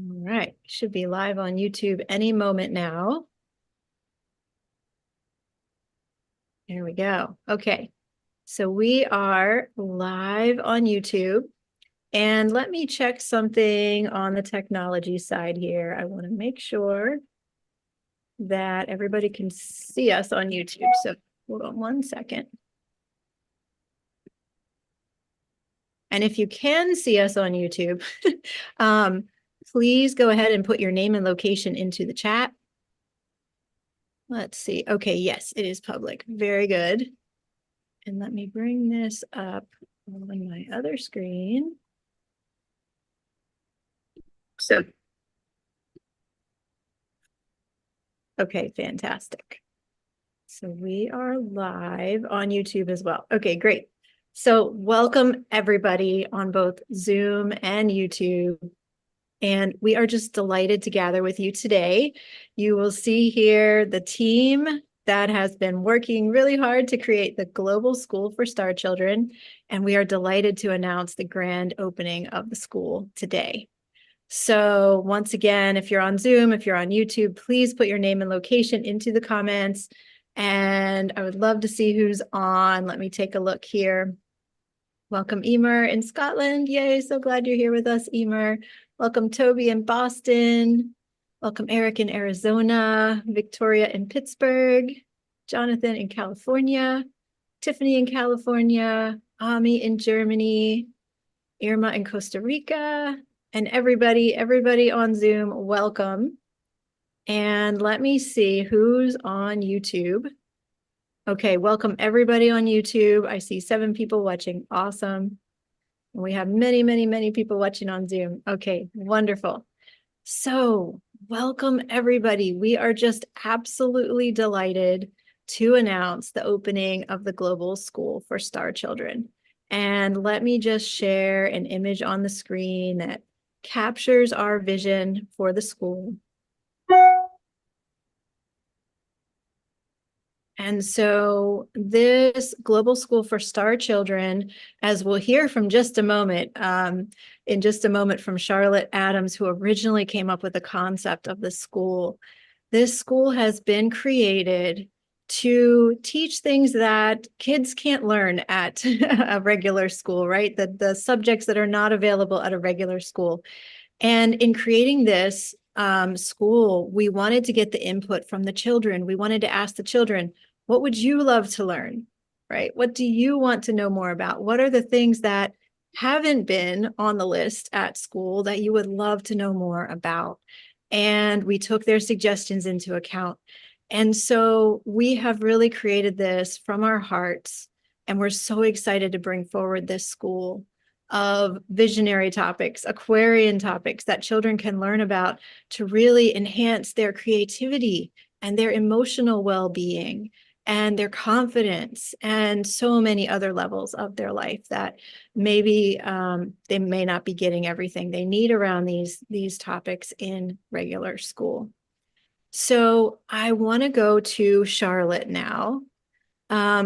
All right, should be live on YouTube any moment now. There we go. Okay, so we are live on YouTube. And let me check something on the technology side here. I want to make sure that everybody can see us on YouTube. So hold on one second. And if you can see us on YouTube, please go ahead and put your name and location into the chat. Let's see. Okay, yes, it is public. Very good. And let me bring this up on my other screen. So, okay, fantastic. So we are live on YouTube as well. Okay, great. So welcome everybody on both Zoom and YouTube. And we are just delighted to gather with you today. You will see here the team that has been working really hard to create the Global School for Star Children. And we are delighted to announce the grand opening of the school today. So once again, if you're on Zoom, if you're on YouTube, please put your name and location into the comments. And I would love to see who's on. Let me take a look here. Welcome, Emer in Scotland. Yay, so glad you're here with us, Emer. Welcome, Toby in Boston. Welcome, Eric in Arizona. Victoria in Pittsburgh. Jonathan in California. Tiffany in California. Ami in Germany. Irma in Costa Rica. And everybody on Zoom, welcome. And let me see who's on YouTube. Okay, welcome everybody on YouTube. I see 7 people watching. Awesome. And we have many people watching on Zoom. Okay, wonderful. So welcome everybody. We are just absolutely delighted to announce the opening of the Global School for Star Children. And let me just share an image on the screen that captures our vision for the school. And so this Global School for Star Children, as we'll hear from just a moment, in just a moment from Charlotte Adams, who originally came up with the concept of the school. This school has been created to teach things that kids can't learn at a regular school, right? The subjects that are not available at a regular school. And in creating this school, we wanted to get the input from the children. We wanted to ask the children, what would you love to learn, right? What do you want to know more about? What are the things that haven't been on the list at school that you would love to know more about? And we took their suggestions into account. And so we have really created this from our hearts, and we're so excited to bring forward this school of visionary topics, Aquarian topics that children can learn about to really enhance their creativity and their emotional well-being and their confidence and so many other levels of their life that maybe they may not be getting everything they need around these topics in regular school. So I want to go to Charlotte now.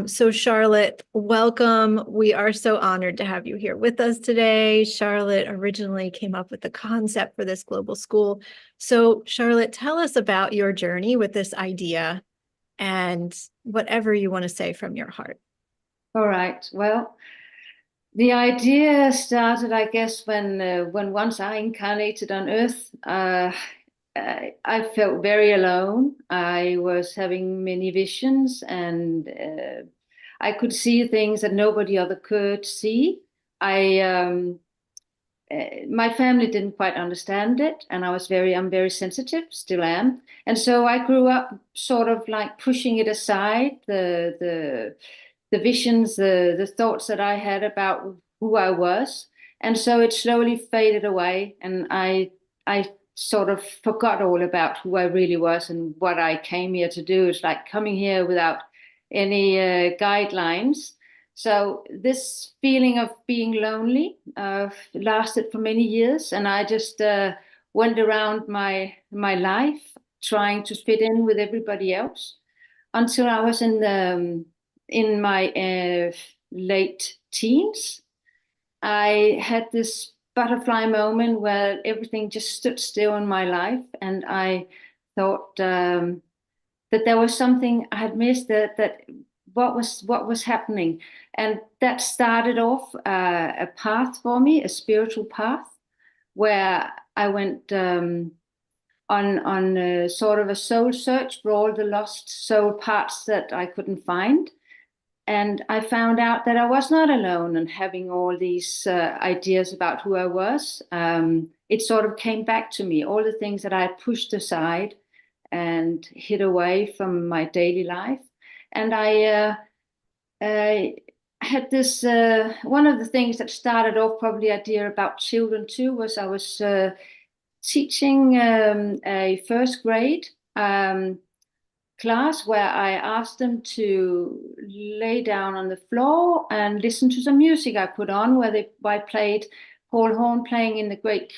So Charlotte, welcome. We are so honored to have you here with us today. Charlotte originally came up with the concept for this global school. So Charlotte, tell us about your journey with this idea and whatever you want to say from your heart. All right. Well, the idea started, I guess, when once I incarnated on Earth, I felt very alone. I was having many visions, and I could see things that nobody other could see. My family didn't quite understand it, and I'm very sensitive, still am. And so I grew up sort of like pushing it aside, the visions, the thoughts that I had about who I was. And so it slowly faded away, and I sort of forgot all about who I really was and what I came here to do. It's like coming here without any guidelines. So this feeling of being lonely lasted for many years, and I just went around my life trying to fit in with everybody else until I was in my late teens. I had this butterfly moment where everything just stood still in my life, and I thought that there was something I had missed, that what was happening, and that started off a path for me, a spiritual path, where I went on sort of a soul search for all the lost soul parts that I couldn't find. And I found out that I was not alone in having all these ideas about who I was. It sort of came back to me, all the things that I had pushed aside and hid away from my daily life. And I had this, one of the things that started off probably idea about children too was I was teaching a first grade class where I asked them to lay down on the floor and listen to some music I put on, where I played Paul Horn playing in the Great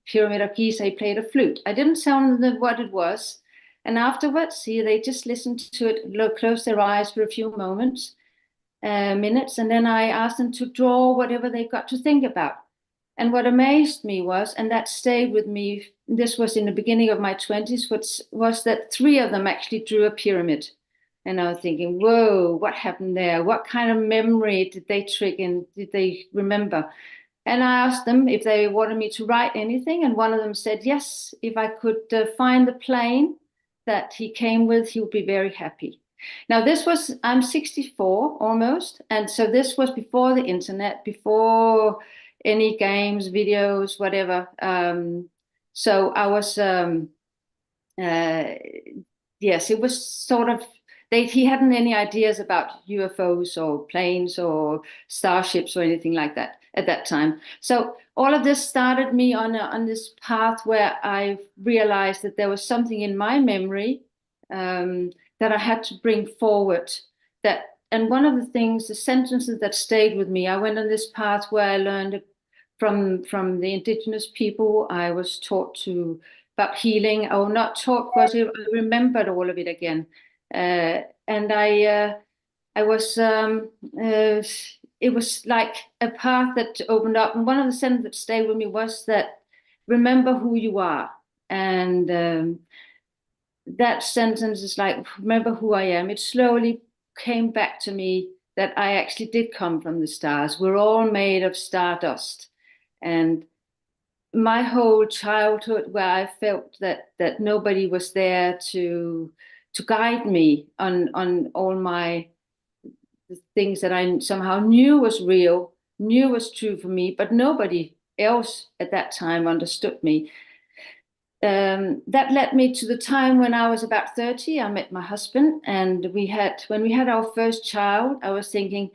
Pyramid of Giza. He played a flute. I didn't tell them what it was. And afterwards, they just listened to it, closed their eyes for a few minutes, and then I asked them to draw whatever they got to think about. And what amazed me was, and that stayed with me, this was in the beginning of my 20s, was that 3 of them actually drew a pyramid. And I was thinking, whoa, what happened there? What kind of memory did they trigger? Did they remember? And I asked them if they wanted me to write anything. And one of them said, yes, if I could find the plane that he came with, he would be very happy. Now, I'm 64 almost. And so this was before the internet, before any games, videos, whatever. So I was, yes, it was sort of, he hadn't any ideas about UFOs or planes or starships or anything like that at that time. So all of this started me on this path where I realized that there was something in my memory that I had to bring forward. And one of the things, the sentences that stayed with me, I went on this path where I learned from the indigenous people. I was taught about healing, or not taught, because I remembered all of it again. And I was, it was like a path that opened up. And one of the sentences that stayed with me was that, remember who you are. And that sentence is like, remember who I am. It slowly came back to me that I actually did come from the stars. We're all made of stardust. And my whole childhood, where I felt that nobody was there to guide me on all my things that I somehow knew was real, knew was true for me, but nobody else at that time understood me. That led me to the time when I was about 30. I met my husband, and when we had our first child, I was thinking,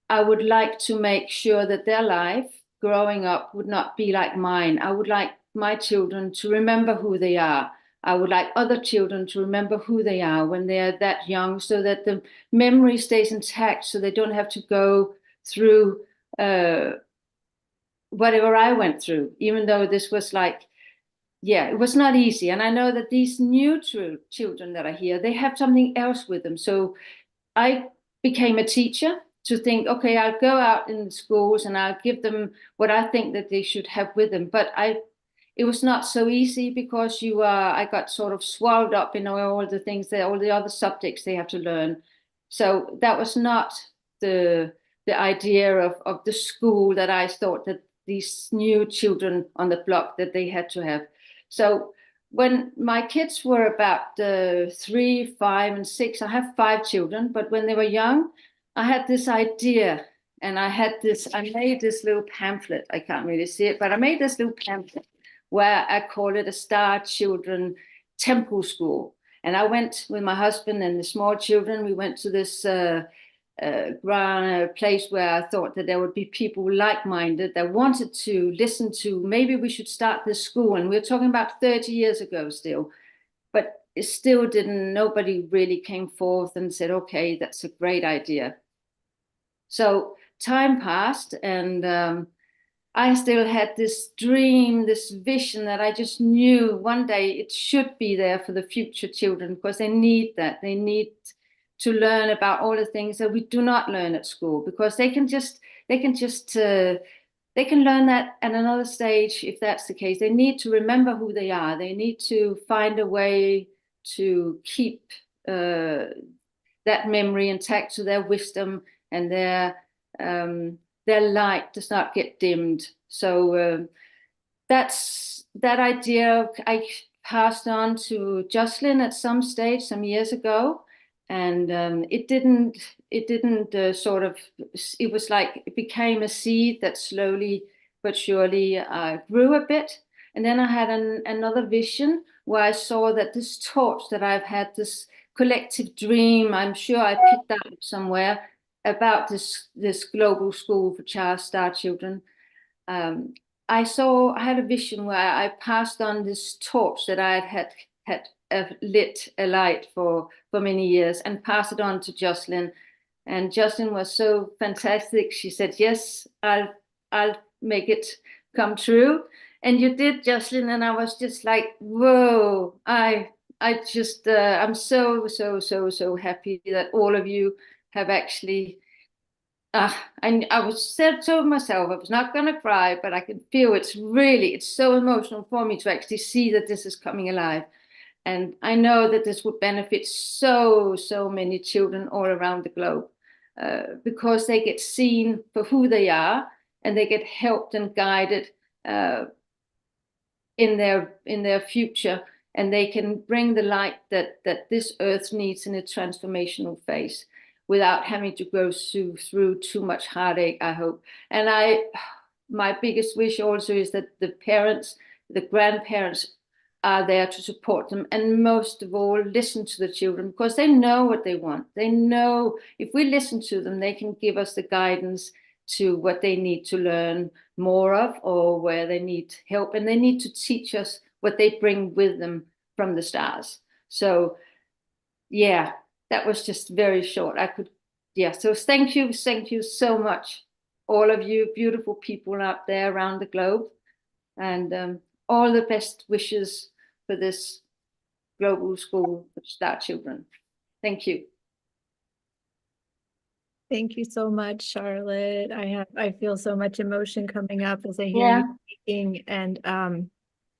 I would like to make sure that their life growing up would not be like mine. I would like my children to remember who they are. I would like other children to remember who they are when they're that young, so that the memory stays intact, so they don't have to go through whatever I went through, even though this was like, yeah, it was not easy. And I know that these new children that are here, they have something else with them. So I became a teacher to think, okay, I'll go out in the schools and I'll give them what I think that they should have with them. But it was not so easy, because I got sort of swallowed up in all the things all the other subjects they have to learn. So that was not the idea of the school that I thought that these new children on the block that they had to have. So when my kids were about 3, 5, and 6, I have 5 children, but when they were young, I had this idea, and I made this little pamphlet. I can't really see it, but I made this little pamphlet where I call it a Star Children Temple School. And I went with my husband and the small children. We went to this place where I thought that there would be people like-minded that wanted to listen to, maybe we should start this school. And we're talking about 30 years ago still, but it still nobody really came forth and said, okay, that's a great idea. So time passed, and I still had this dream, this vision that I just knew one day it should be there for the future children, because they need that. They need to learn about all the things that we do not learn at school, because they can just they can learn that at another stage if that's the case. They need to remember who they are. They need to find a way to keep that memory intact, so their wisdom and their light does not get dimmed. So that's that idea I passed on to Jocelyn at some stage some years ago, and it didn't sort of, it was like it became a seed that slowly but surely grew a bit. And then I had another vision where I saw that this torch that I've had, this collective dream, I'm sure I picked that up somewhere, about this global school for child star children. um, I had a vision where I passed on this torch that I had lit a light for many years, and passed it on to Jocelyn. And Jocelyn was so fantastic. She said, "Yes, I'll make it come true." And you did, Jocelyn. And I was just like, "Whoa!" I'm so happy that all of you have actually I was said to myself I was not going to cry, but I can feel it's so emotional for me to actually see that this is coming alive. And I know that this would benefit so many children all around the globe, because they get seen for who they are, and they get helped and guided uh, in their future, and they can bring the light that this earth needs in a transformational phase, without having to go through too much heartache, I hope. And my biggest wish also is that the parents, the grandparents, are there to support them, and most of all listen to the children, because they know what they want. They know if we listen to them, they can give us the guidance to what they need to learn more of, or where they need help, and they need to teach us what they bring with them from the stars. So yeah, that was just very short. Yeah, so thank you so much, all of you beautiful people out there around the globe, and all the best wishes for this global school for star children. Thank you. Thank you so much, Charlotte. I feel so much emotion coming up as I hear Yeah, you speaking, and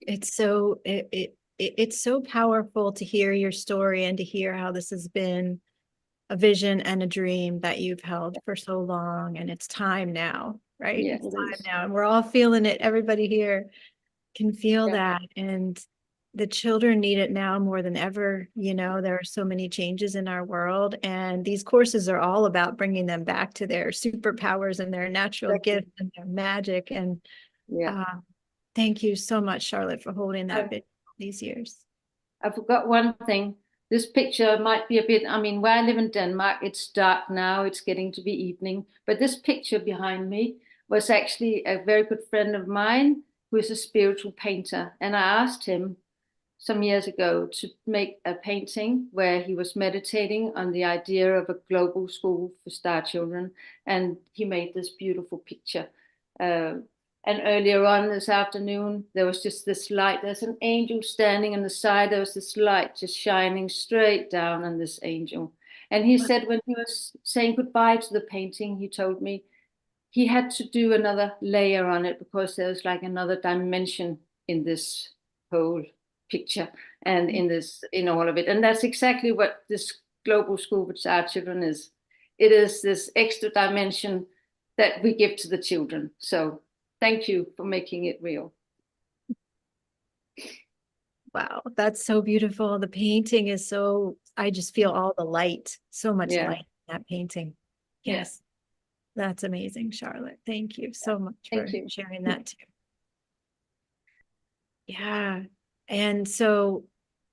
it's so powerful to hear your story and to hear how this has been a vision and a dream that you've held for so long, and it's time now, right? yeah, It's it time is. now, and we're all feeling it. Everybody here can feel Yeah, that, and the children need it now more than ever. There are so many changes in our world, and these courses are all about bringing them back to their superpowers and their natural exactly. gifts and their magic. And Yeah. uh, thank you so much, Charlotte, for holding that I, vision all these years. I forgot one thing. This picture might be a bit, I mean, where I live in Denmark, it's dark now, it's getting to be evening. But this picture behind me was actually a very good friend of mine who is a spiritual painter. And I asked him some years ago to make a painting where he was meditating on the idea of a global school for star children. And he made this beautiful picture. Uh, and earlier on this afternoon, there was just this light. There's an angel standing on the side. There was this light just shining straight down on this angel. And he said when he was saying goodbye to the painting, he told me he had to do another layer on it, because there's like another dimension in this whole picture, and in all of it. And that's exactly what this global school for our children is. It is this extra dimension that we give to the children. So thank you for making it real. Wow, that's so beautiful. The painting is I just feel all the light, so much Yeah, light in that painting. yeah. Yes, that's amazing, Charlotte. Thank you so much Thank for you. sharing that too. Yeah. And so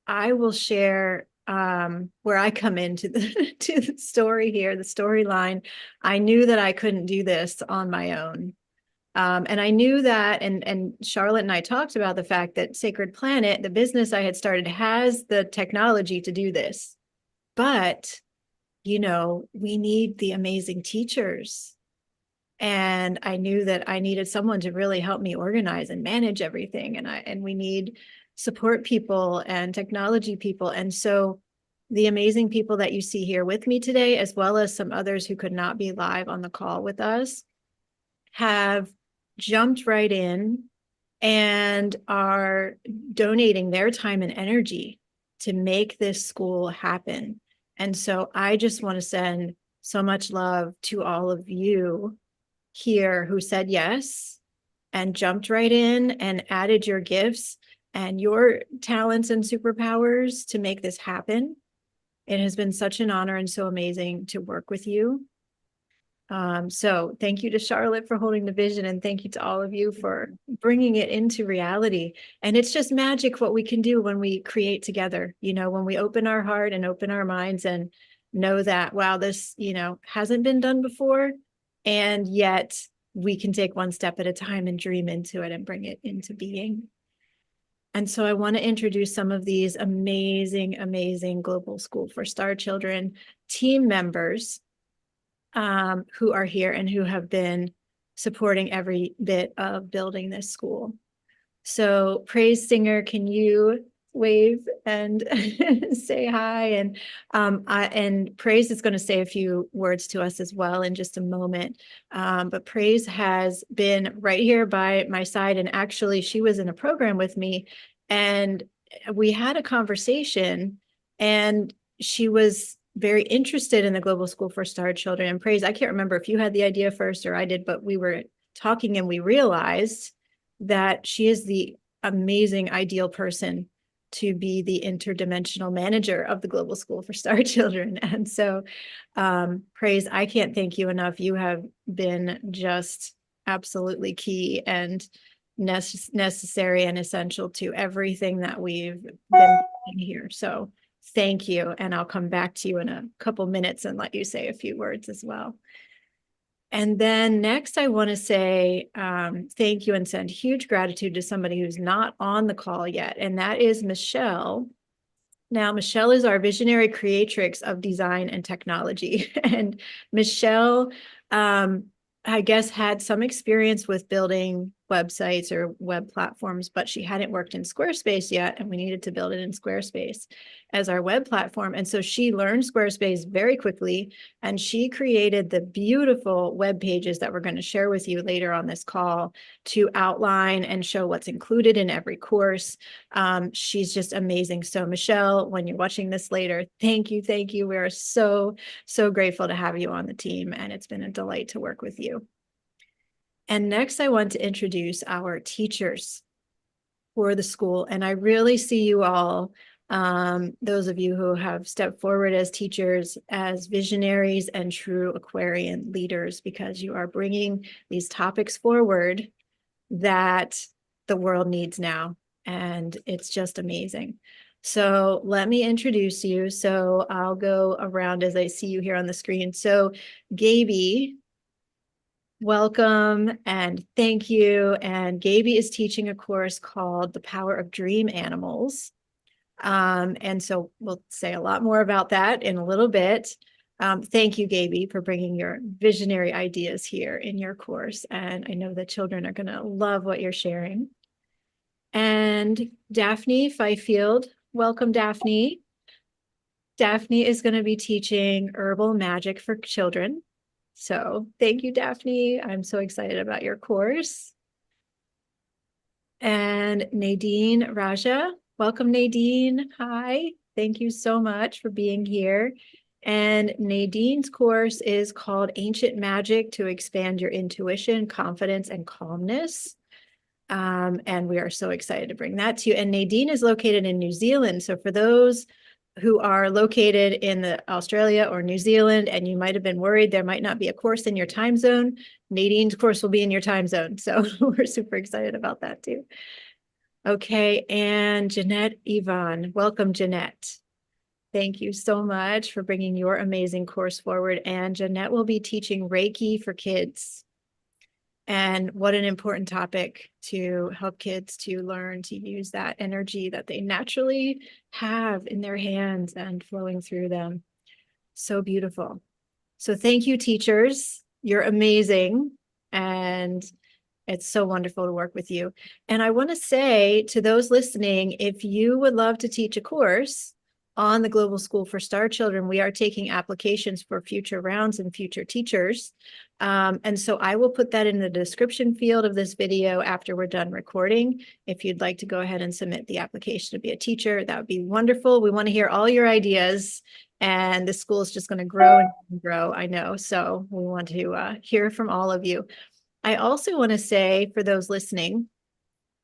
I will share where I come into the to the story here, the storyline. I knew that I couldn't do this on my own. And I knew that, and Charlotte and I talked about the fact that Sacred Planet, the business I had started, has the technology to do this. But, we need the amazing teachers. And I knew that I needed someone to really help me organize and manage everything. And we need support people and technology people. And so the amazing people that you see here with me today, as well as some others who could not be live on the call with us, have jumped right in and are donating their time and energy to make this school happen. And so I just want to send so much love to all of you here who said yes and jumped right in and added your gifts and your talents and superpowers to make this happen. It has been such an honor and so amazing to work with you. So thank you to Charlotte for holding the vision, and thank you to all of you for bringing it into reality. And it's just magic what we can do when we create together, when we open our heart and open our minds and know that, wow, this, hasn't been done before. And yet we can take one step at a time and dream into it and bring it into being. And so I want to introduce some of these amazing, amazing Global School for Star Children team members who are here and who have been supporting every bit of building this school. So Praise Singer, can you wave and say hi? And Praise is going to say a few words to us as well in just a moment. But Praise has been right here by my side, and actually she was in a program with me, and we had a conversation, and she was very interested in the Global School for Star Children. And Praise, I can't remember if you had the idea first or I did, but we were talking and we realized that she is the amazing, ideal person to be the interdimensional manager of the Global School for Star Children. And so, Praise, I can't thank you enough. You have been just absolutely key and necessary and essential to everything that we've been doing here. So thank you. And I'll come back to you in a couple minutes and let you say a few words as well. And then next, I want to say thank you and send huge gratitude to somebody who's not on the call yet, and that is Michelle. Now, Michelle is our visionary creatrix of design and technology. And Michelle, I guess, had some experience with building websites or web platforms, but she hadn't worked in Squarespace yet, and we needed to build it in Squarespace as our web platform. And so she learned Squarespace very quickly, and she created the beautiful web pages that we're going to share with you later on this call to outline and show what's included in every course. She's just amazing. So Michelle, when you're watching this later, thank you. Thank you. We are so, so grateful to have you on the team, and it's been a delight to work with you. And next, I want to introduce our teachers for the school. And I really see you all, those of you who have stepped forward as teachers, as visionaries and true Aquarian leaders, because you are bringing these topics forward that the world needs now. And it's just amazing. So let me introduce you. So I'll go around as I see you here on the screen. So Gaby, welcome and thank you. And Gaby is teaching a course called The Power of Dream Animals. And so we'll say a lot more about that in a little bit. Thank you, Gaby, for bringing your visionary ideas here in your course. And I know the children are going to love what you're sharing. And Daphne Fifield, welcome, Daphne. Daphne is going to be teaching herbal magic for children. So thank you, Daphne. I'm so excited about your course. And Nadine Raja, welcome, Nadine. Hi, thank you so much for being here. And Nadine's course is called Ancient Magic to Expand Your Intuition, Confidence, and Calmness. And we are so excited to bring that to you. And Nadine is located in New Zealand. So for those who are located in Australia or New Zealand, and you might have been worried there might not be a course in your time zone, Nadine's course will be in your time zone. So we're super excited about that too. Okay, and Jeanette Yvonne, welcome, Jeanette. Thank you so much for bringing your amazing course forward. And Jeanette will be teaching Reiki for kids. And what an important topic to help kids to learn to use that energy that they naturally have in their hands and flowing through them. So beautiful. So thank you, teachers. You're amazing. And it's so wonderful to work with you. And I want to say to those listening, if you would love to teach a course, on the Global School for Star Children, we are taking applications for future rounds and future teachers. And so I will put that in the description field of this video after we're done recording. If you'd like to go ahead and submit the application to be a teacher, that would be wonderful. We want to hear all your ideas, and the school is just going to grow and grow, I know. So we want to hear from all of you. I also want to say, for those listening,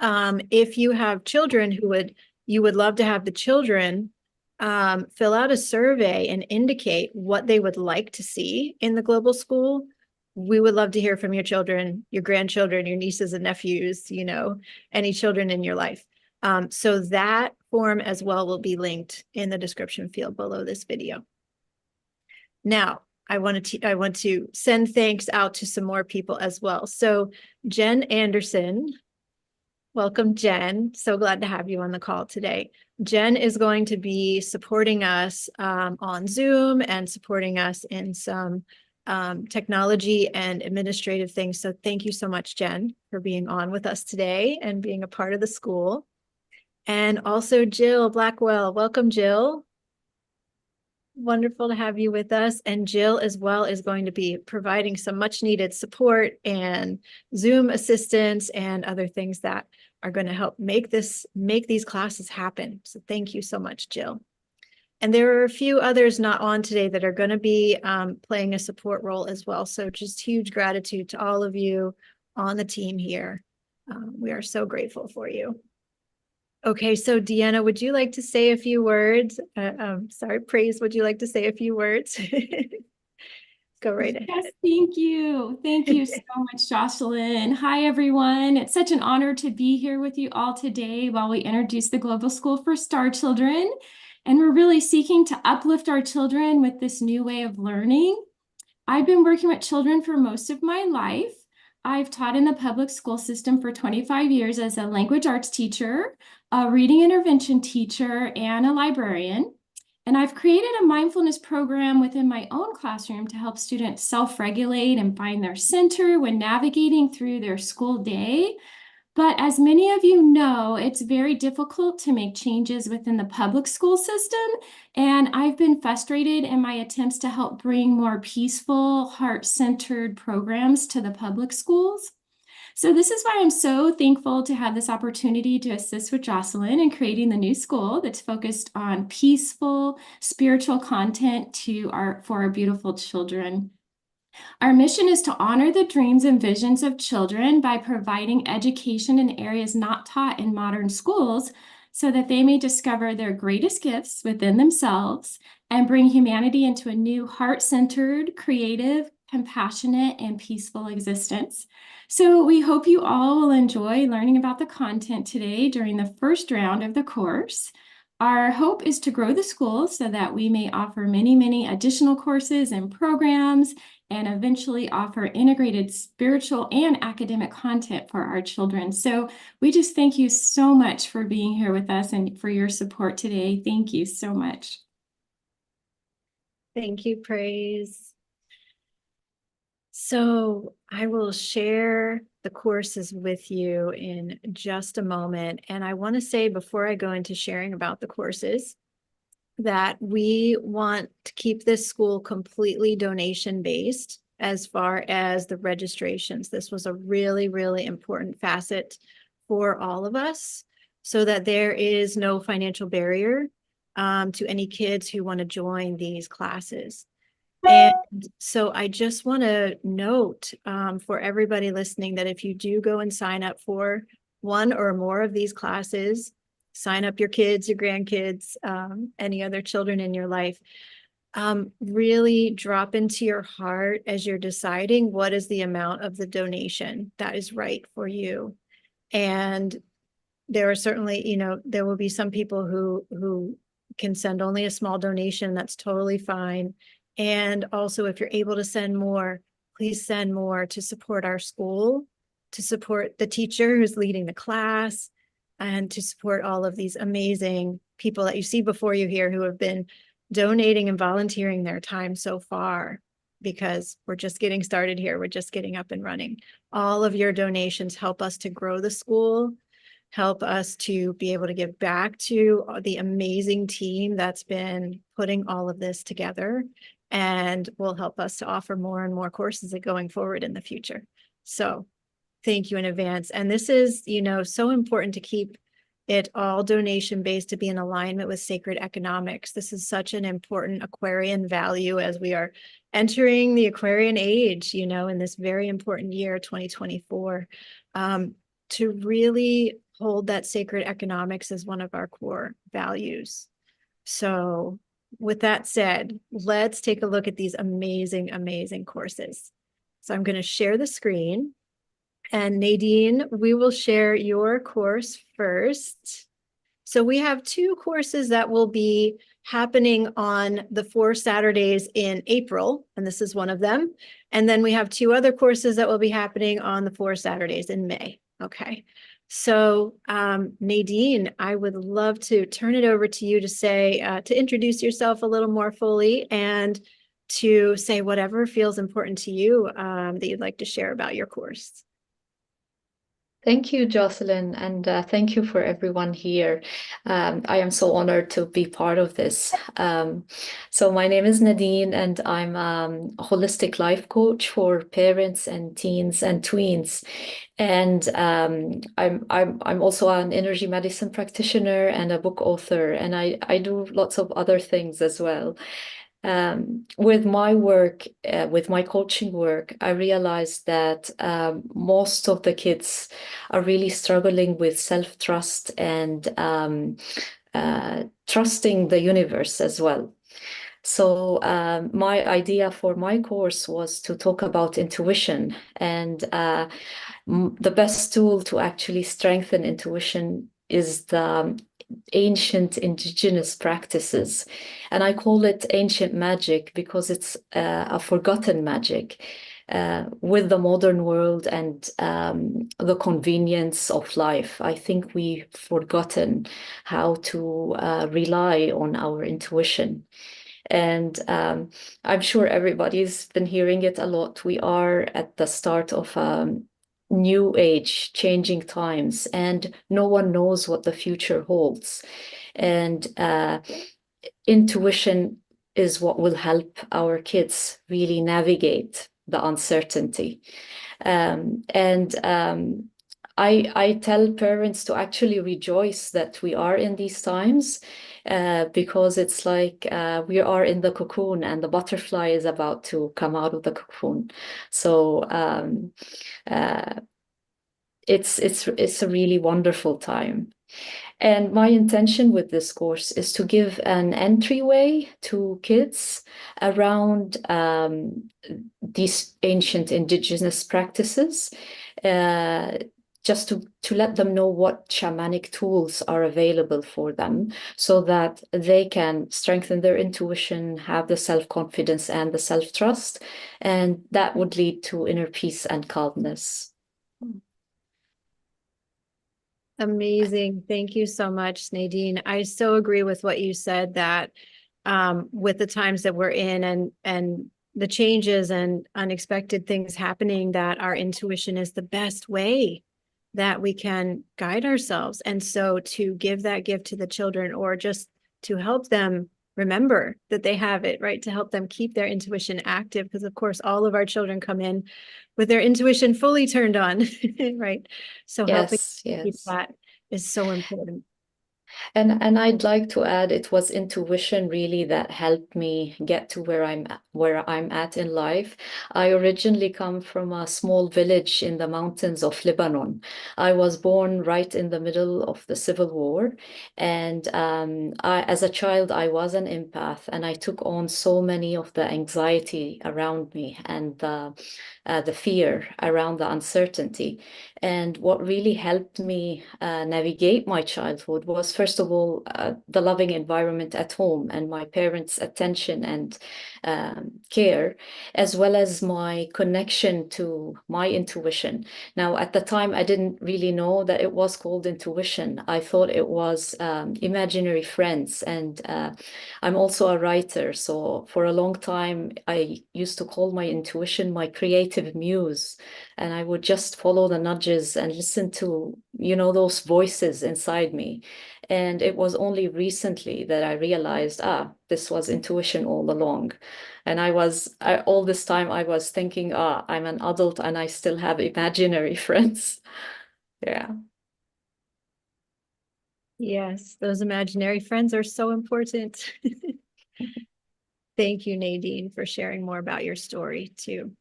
if you have children you would love to have the children fill out a survey and indicate what they would like to see in the global school. We would love to hear from your children, your grandchildren, your nieces and nephews, any children in your life. So that form as well will be linked in the description field below this video. Now, I want to send thanks out to some more people as well. So Jen Anderson, welcome, Jen. So glad to have you on the call today. Jen is going to be supporting us on Zoom and supporting us in some technology and administrative things. So thank you so much, Jen, for being on with us today and being a part of the school. And also Jill Blackwell. Welcome, Jill. Wonderful to have you with us. And Jill as well is going to be providing some much needed support and Zoom assistance and other things that are going to help make these classes happen. So thank you so much, Jill. And there are a few others not on today that are going to be playing a support role as well. So just huge gratitude to all of you on the team here. We are so grateful for you. Okay, so Deanna, would you like to say a few words? Sorry, Praise, would you like to say a few words? Go right ahead. Yes, thank you. Thank you so much, Jocelyn. Hi, everyone. It's such an honor to be here with you all today while we introduce the Global School for Star Children. And we're really seeking to uplift our children with this new way of learning. I've been working with children for most of my life. I've taught in the public school system for 25 years as a language arts teacher, a reading intervention teacher, and a librarian. And I've created a mindfulness program within my own classroom to help students self-regulate and find their center when navigating through their school day. But as many of you know, it's very difficult to make changes within the public school system. And I've been frustrated in my attempts to help bring more peaceful, heart-centered programs to the public schools. So this is why I'm so thankful to have this opportunity to assist with Jocelyn in creating the new school that's focused on peaceful, spiritual content for our beautiful children. Our mission is to honor the dreams and visions of children by providing education in areas not taught in modern schools so that they may discover their greatest gifts within themselves and bring humanity into a new heart-centered, creative, compassionate, and peaceful existence. So we hope you all will enjoy learning about the content today during the first round of the course. Our hope is to grow the school so that we may offer many, many additional courses and programs and eventually offer integrated spiritual and academic content for our children. So we just thank you so much for being here with us and for your support today. Thank you so much. Thank you, Praise. So I will share the courses with you in just a moment. And I want to say before I go into sharing about the courses that we want to keep this school completely donation-based as far as the registrations. This was a really, really important facet for all of us so that there is no financial barrier to any kids who want to join these classes. And so I just want to note for everybody listening that if you do go and sign up for one or more of these classes, sign up your kids, your grandkids, any other children in your life, really drop into your heart as you're deciding what is the amount of the donation that is right for you. And there are certainly, there will be some people who can send only a small donation. That's totally fine. And also, if you're able to send more, please send more to support our school, to support the teacher who's leading the class, and to support all of these amazing people that you see before you here who have been donating and volunteering their time so far, because we're just getting started here. We're just getting up and running. All of your donations help us to grow the school, help us to be able to give back to the amazing team that's been putting all of this together, and will help us to offer more and more courses going forward in the future. So thank you in advance. And this is, so important to keep it all donation based, to be in alignment with sacred economics. This is such an important Aquarian value as we are entering the Aquarian age, in this very important year, 2024, to really hold that sacred economics as one of our core values. So with that said, let's take a look at these amazing, amazing courses. So I'm going to share the screen. And Nadine, we will share your course first. So we have 2 courses that will be happening on the 4 Saturdays in April, and this is one of them. And then we have 2 other courses that will be happening on the 4 Saturdays in May. Okay. So Nadine, I would love to turn it over to you to say, to introduce yourself a little more fully, and to say whatever feels important to you that you'd like to share about your course. Thank you, Jocelyn, and thank you for everyone here. I am so honored to be part of this. So my name is Nadine, and I'm a holistic life coach for parents and teens and tweens. And I'm also an energy medicine practitioner and a book author, and I do lots of other things as well. With my work, with my coaching work, I realized that most of the kids are really struggling with self-trust and trusting the universe as well. So my idea for my course was to talk about intuition, and the best tool to actually strengthen intuition is the ancient indigenous practices. And I call it ancient magic because it's a forgotten magic. With the modern world and the convenience of life, I think we've forgotten how to rely on our intuition. And I'm sure everybody's been hearing it a lot. We are at the start of new age, changing times, and no one knows what the future holds. And intuition is what will help our kids really navigate the uncertainty. I tell parents to actually rejoice that we are in these times, because it's like we are in the cocoon and the butterfly is about to come out of the cocoon. So it's a really wonderful time. And my intention with this course is to give an entryway to kids around these ancient indigenous practices, just to let them know what shamanic tools are available for them, so that they can strengthen their intuition, have the self-confidence and the self-trust, and that would lead to inner peace and calmness. Amazing. Thank you so much, Nadine. I so agree with what you said, that with the times that we're in and the changes and unexpected things happening, that our intuition is the best way that we can guide ourselves. And so to give that gift to the children, or just to help them remember that they have it, right? To help them keep their intuition active, because of course all of our children come in with their intuition fully turned on, right? So helping keep that is so important. And I'd like to add, it was intuition really that helped me get to where I'm at in life. I originally come from a small village in the mountains of Lebanon. I was born right in the middle of the Civil War, and as a child, I was an empath, and I took on so many of the anxiety around me and the fear around the uncertainty. And what really helped me navigate my childhood was, first of all, the loving environment at home and my parents' attention and care, as well as my connection to my intuition. Now, at the time, I didn't really know that it was called intuition. I thought it was imaginary friends. And I'm also a writer. So for a long time, I used to call my intuition my creative muse. And I would just follow the nudges and listen to, those voices inside me. And it was only recently that I realized, this was intuition all along. And all this time I was thinking, I'm an adult and I still have imaginary friends. Yeah. Yes, those imaginary friends are so important. Thank you, Nadine, for sharing more about your story too.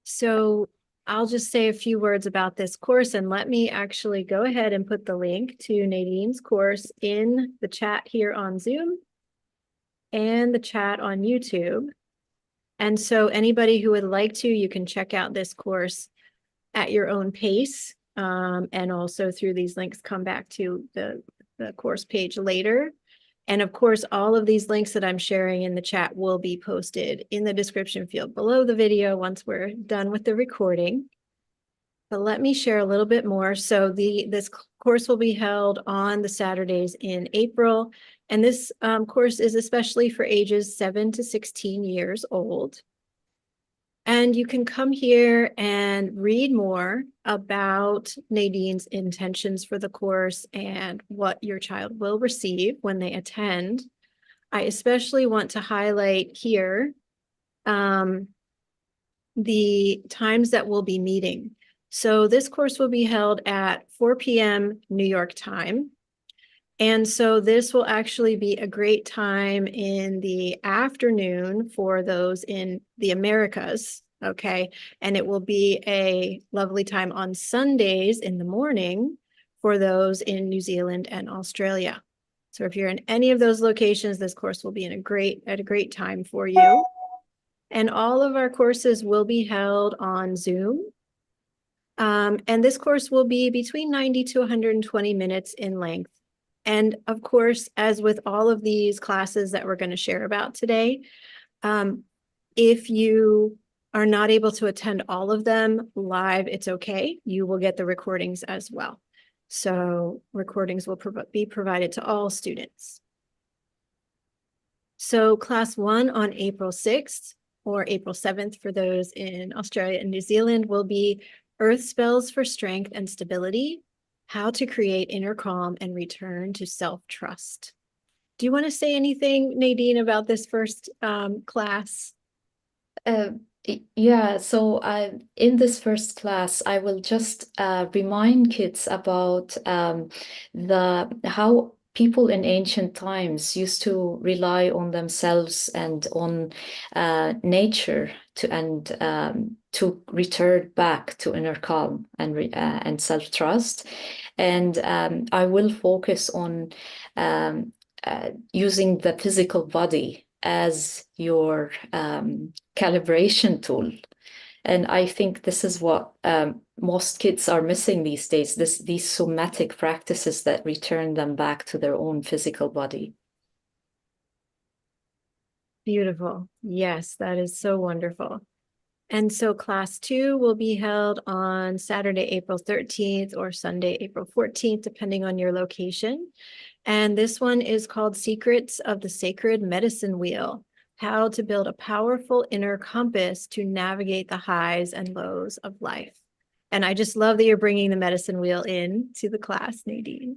So I'll just say a few words about this course, and let me actually go ahead and put the link to Nadine's course in the chat here on Zoom and the chat on YouTube. And so anybody who would like to, you can check out this course at your own pace, and also through these links come back to the course page later. And of course, all of these links that I'm sharing in the chat will be posted in the description field below the video once we're done with the recording. But let me share a little bit more. So this course will be held on the Saturdays in April. And this course is especially for ages 7 to 16 years old. And you can come here and read more about Nadine's intentions for the course and what your child will receive when they attend. I especially want to highlight here the times that we'll be meeting. So this course will be held at 4 p.m. New York time. And so this will actually be a great time in the afternoon for those in the Americas, okay? And it will be a lovely time on Sundays in the morning for those in New Zealand and Australia. So if you're in any of those locations, this course will be at a great time for you. And all of our courses will be held on Zoom. And this course will be between 90 to 120 minutes in length. And of course, as with all of these classes that we're going to share about today, if you are not able to attend all of them live, it's okay. You will get the recordings as well. So recordings will be provided to all students. So class 1 on April 6th or April 7th for those in Australia and New Zealand will be Earth Spells for Strength and Stability, How to Create Inner Calm and Return to Self-Trust. Do you want to say anything, Nadine, about this first class? Yeah, so in this first class, I will just remind kids about how people in ancient times used to rely on themselves and on nature to return back to inner calm and self-trust. And I will focus on using the physical body as your calibration tool. And I think this is what most kids are missing these days, these somatic practices that return them back to their own physical body. Beautiful. Yes, that is so wonderful. And so class 2 will be held on Saturday, April 13th or Sunday, April 14th, depending on your location. And this one is called Secrets of the Sacred Medicine Wheel, How to Build a Powerful Inner Compass to Navigate the Highs and Lows of Life. And I just love that you're bringing the medicine wheel in to the class, Nadine.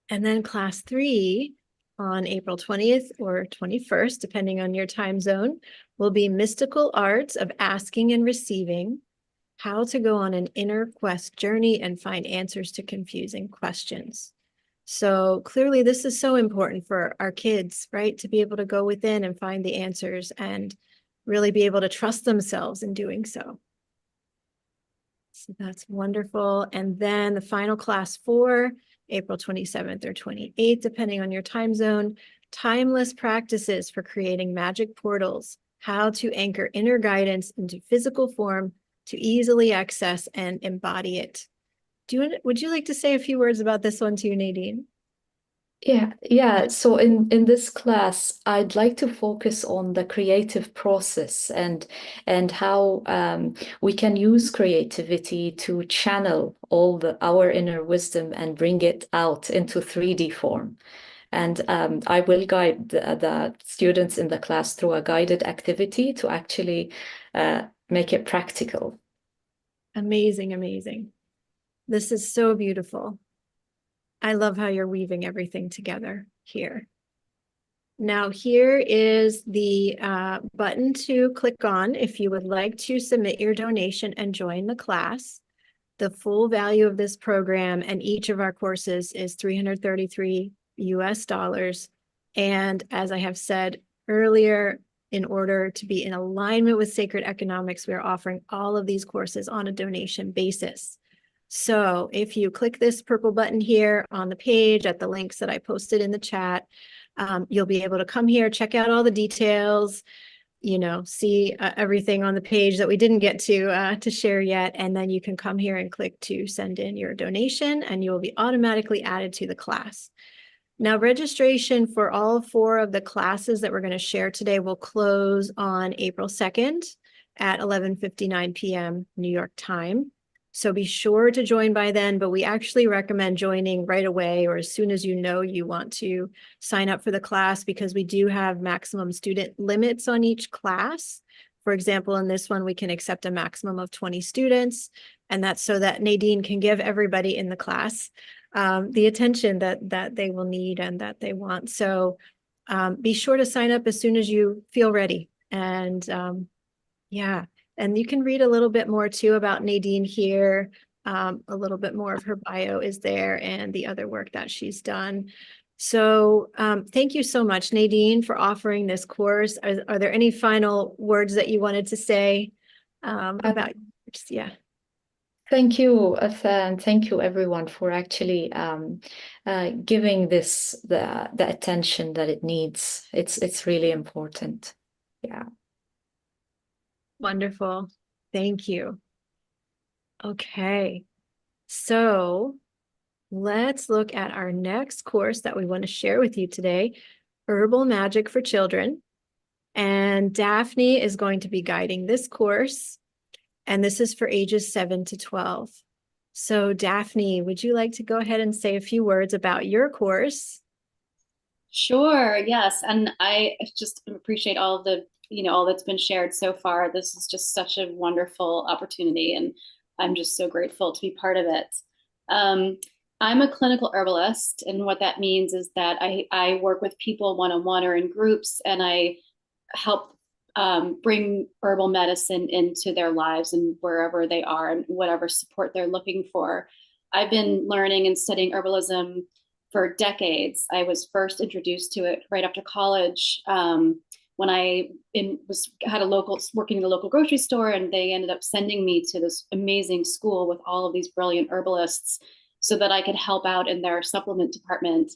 And then class 3 on April 20th or 21st, depending on your time zone, will be Mystical Arts of Asking and Receiving, How to Go on an Inner Quest Journey and Find Answers to Confusing Questions. So clearly this is so important for our kids, right? To be able to go within and find the answers and really be able to trust themselves in doing so. So that's wonderful. And then the final class 4, April 27th or 28th, depending on your time zone, Timeless Practices for Creating Magic Portals, How to Anchor Inner Guidance into Physical Form to Easily Access and Embody It. Would you like to say a few words about this one too, Nadine? Yeah. So in this class, I'd like to focus on the creative process and how we can use creativity to channel all our inner wisdom and bring it out into 3D form. And I will guide the students in the class through a guided activity to actually make it practical. Amazing, amazing. This is so beautiful. I love how you're weaving everything together here. Now here is the button to click on if you would like to submit your donation and join the class. The full value of this program and each of our courses is $333 US. And as I have said earlier, in order to be in alignment with Sacred Economics, we are offering all of these courses on a donation basis. So if you click this purple button here on the page at the links that I posted in the chat, you'll be able to come here, check out all the details, see everything on the page that we didn't get to share yet. And then you can come here and click to send in your donation and you will be automatically added to the class. Now, registration for all 4 of the classes that we're going to share today will close on April 2nd at 11:59 p.m. New York time. So be sure to join by then, but we actually recommend joining right away or as soon as you want to sign up for the class because we do have maximum student limits on each class. For example, in this one, we can accept a maximum of 20 students, and that's so that Nadine can give everybody in the class the attention that they will need and that they want. So be sure to sign up as soon as you feel ready. And yeah. And you can read a little bit more too about Nadine here. A little bit more of her bio is there and the other work that she's done. So thank you so much, Nadine, for offering this course. Are there any final words that you wanted to say about? Yeah. Thank you, and thank you everyone for actually giving this the attention that it needs. It's really important. Yeah. Wonderful. Thank you. Okay. So let's look at our next course that we want to share with you today, Herbal Magic for Children. And Daphne is going to be guiding this course. And this is for ages 7 to 12. So Daphne, would you like to go ahead and say a few words about your course? Sure, yes. And I just appreciate all of the, all that's been shared so far. This is just such a wonderful opportunity, and I'm just so grateful to be part of it. I'm a clinical herbalist, and what that means is that I work with people one-on-one or in groups, and I help bring herbal medicine into their lives and wherever they are and whatever support they're looking for. I've been learning and studying herbalism for decades. I was first introduced to it right after college when I working in the local grocery store, and they ended up sending me to this amazing school with all of these brilliant herbalists so that I could help out in their supplement department.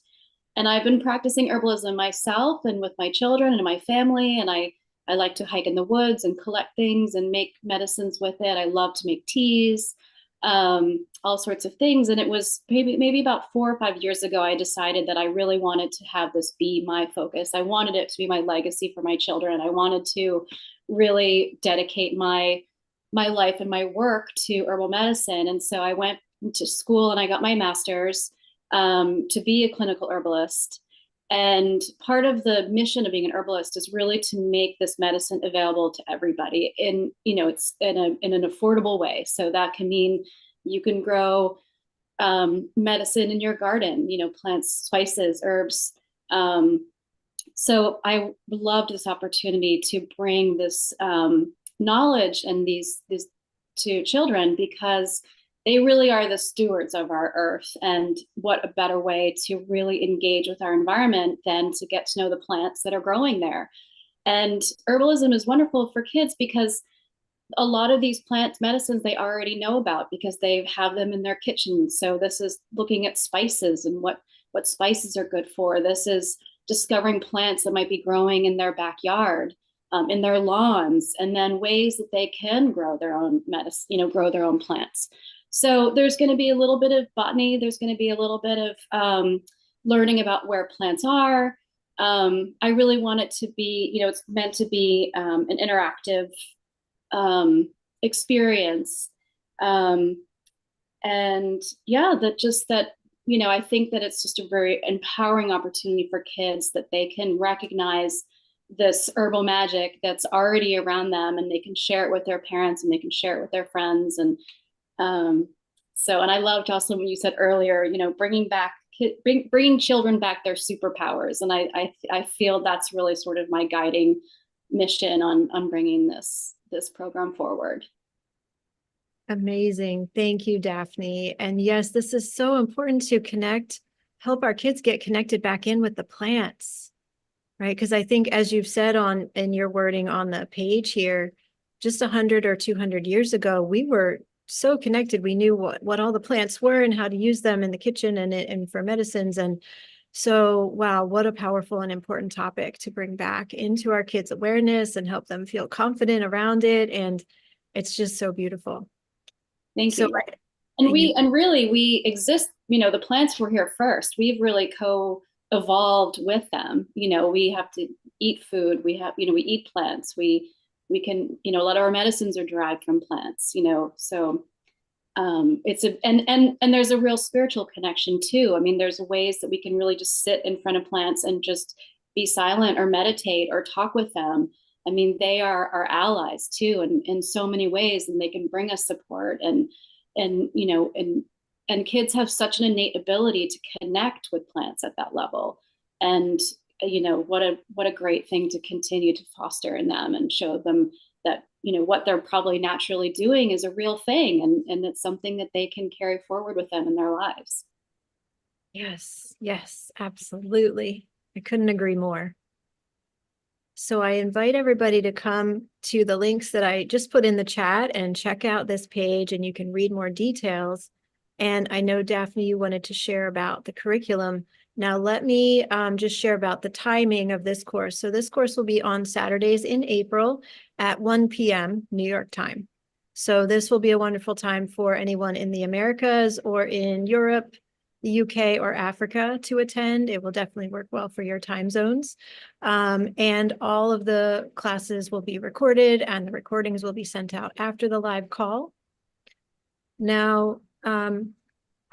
And I've been practicing herbalism myself and with my children and my family, and I like to hike in the woods and collect things and make medicines with it. I love to make teas, all sorts of things. And it was maybe about 4 or 5 years ago, I decided that I really wanted to have this be my focus. I wanted it to be my legacy for my children. I wanted to really dedicate my life and my work to herbal medicine. And so I went to school and I got my master's to be a clinical herbalist. And part of the mission of being an herbalist is really to make this medicine available to everybody it's in an affordable way. So that can mean you can grow medicine in your garden, plants, spices, herbs. So I loved this opportunity to bring this knowledge and these to children, because they really are the stewards of our earth. And what a better way to really engage with our environment than to get to know the plants that are growing there. And herbalism is wonderful for kids because a lot of these plant medicines they already know about because they have them in their kitchens. So this is looking at spices and what spices are good for. This is discovering plants that might be growing in their backyard, in their lawns, and then ways that they can grow their own medicine, grow their own plants. So there's going to be a little bit of botany. There's going to be a little bit of learning about where plants are. I really want it to be, it's meant to be an interactive experience. And yeah, I think that it's just a very empowering opportunity for kids, that they can recognize this herbal magic that's already around them, and they can share it with their parents, and they can share it with their friends. And and I loved also when you said earlier, bringing children back their superpowers. And I feel that's really sort of my guiding mission on bringing this program forward. Amazing. Thank you, Daphne. And yes, this is so important to help our kids get connected back in with the plants, right? Because I think, as you've said in your wording on the page here, just 100 or 200 years ago, we were so connected. We knew what all the plants were and how to use them in the kitchen and for medicines. And so, wow, what a powerful and important topic to bring back into our kids' awareness and help them feel confident around it. And it's just so beautiful. Thank you. We exist, the plants were here first. We've really co-evolved with them. We have to eat food. We eat plants. We can, a lot of our medicines are derived from plants, so and there's a real spiritual connection too. I mean, there's ways that we can really just sit in front of plants and just be silent or meditate or talk with them. I mean, they are our allies too, in so many ways, and they can bring us support. And kids have such an innate ability to connect with plants at that level. And what a great thing to continue to foster in them and show them that what they're probably naturally doing is a real thing, and it's something that they can carry forward with them in their lives. Yes, absolutely. I couldn't agree more. So I invite everybody to come to the links that I just put in the chat and check out this page, and you can read more details. And I know, Daphne, you wanted to share about the curriculum. Now, let me just share about the timing of this course. So this course will be on Saturdays in April at 1 p.m. New York time. So this will be a wonderful time for anyone in the Americas or in Europe, the UK, or Africa to attend. It will definitely work well for your time zones. And all of the classes will be recorded, and the recordings will be sent out after the live call. Now,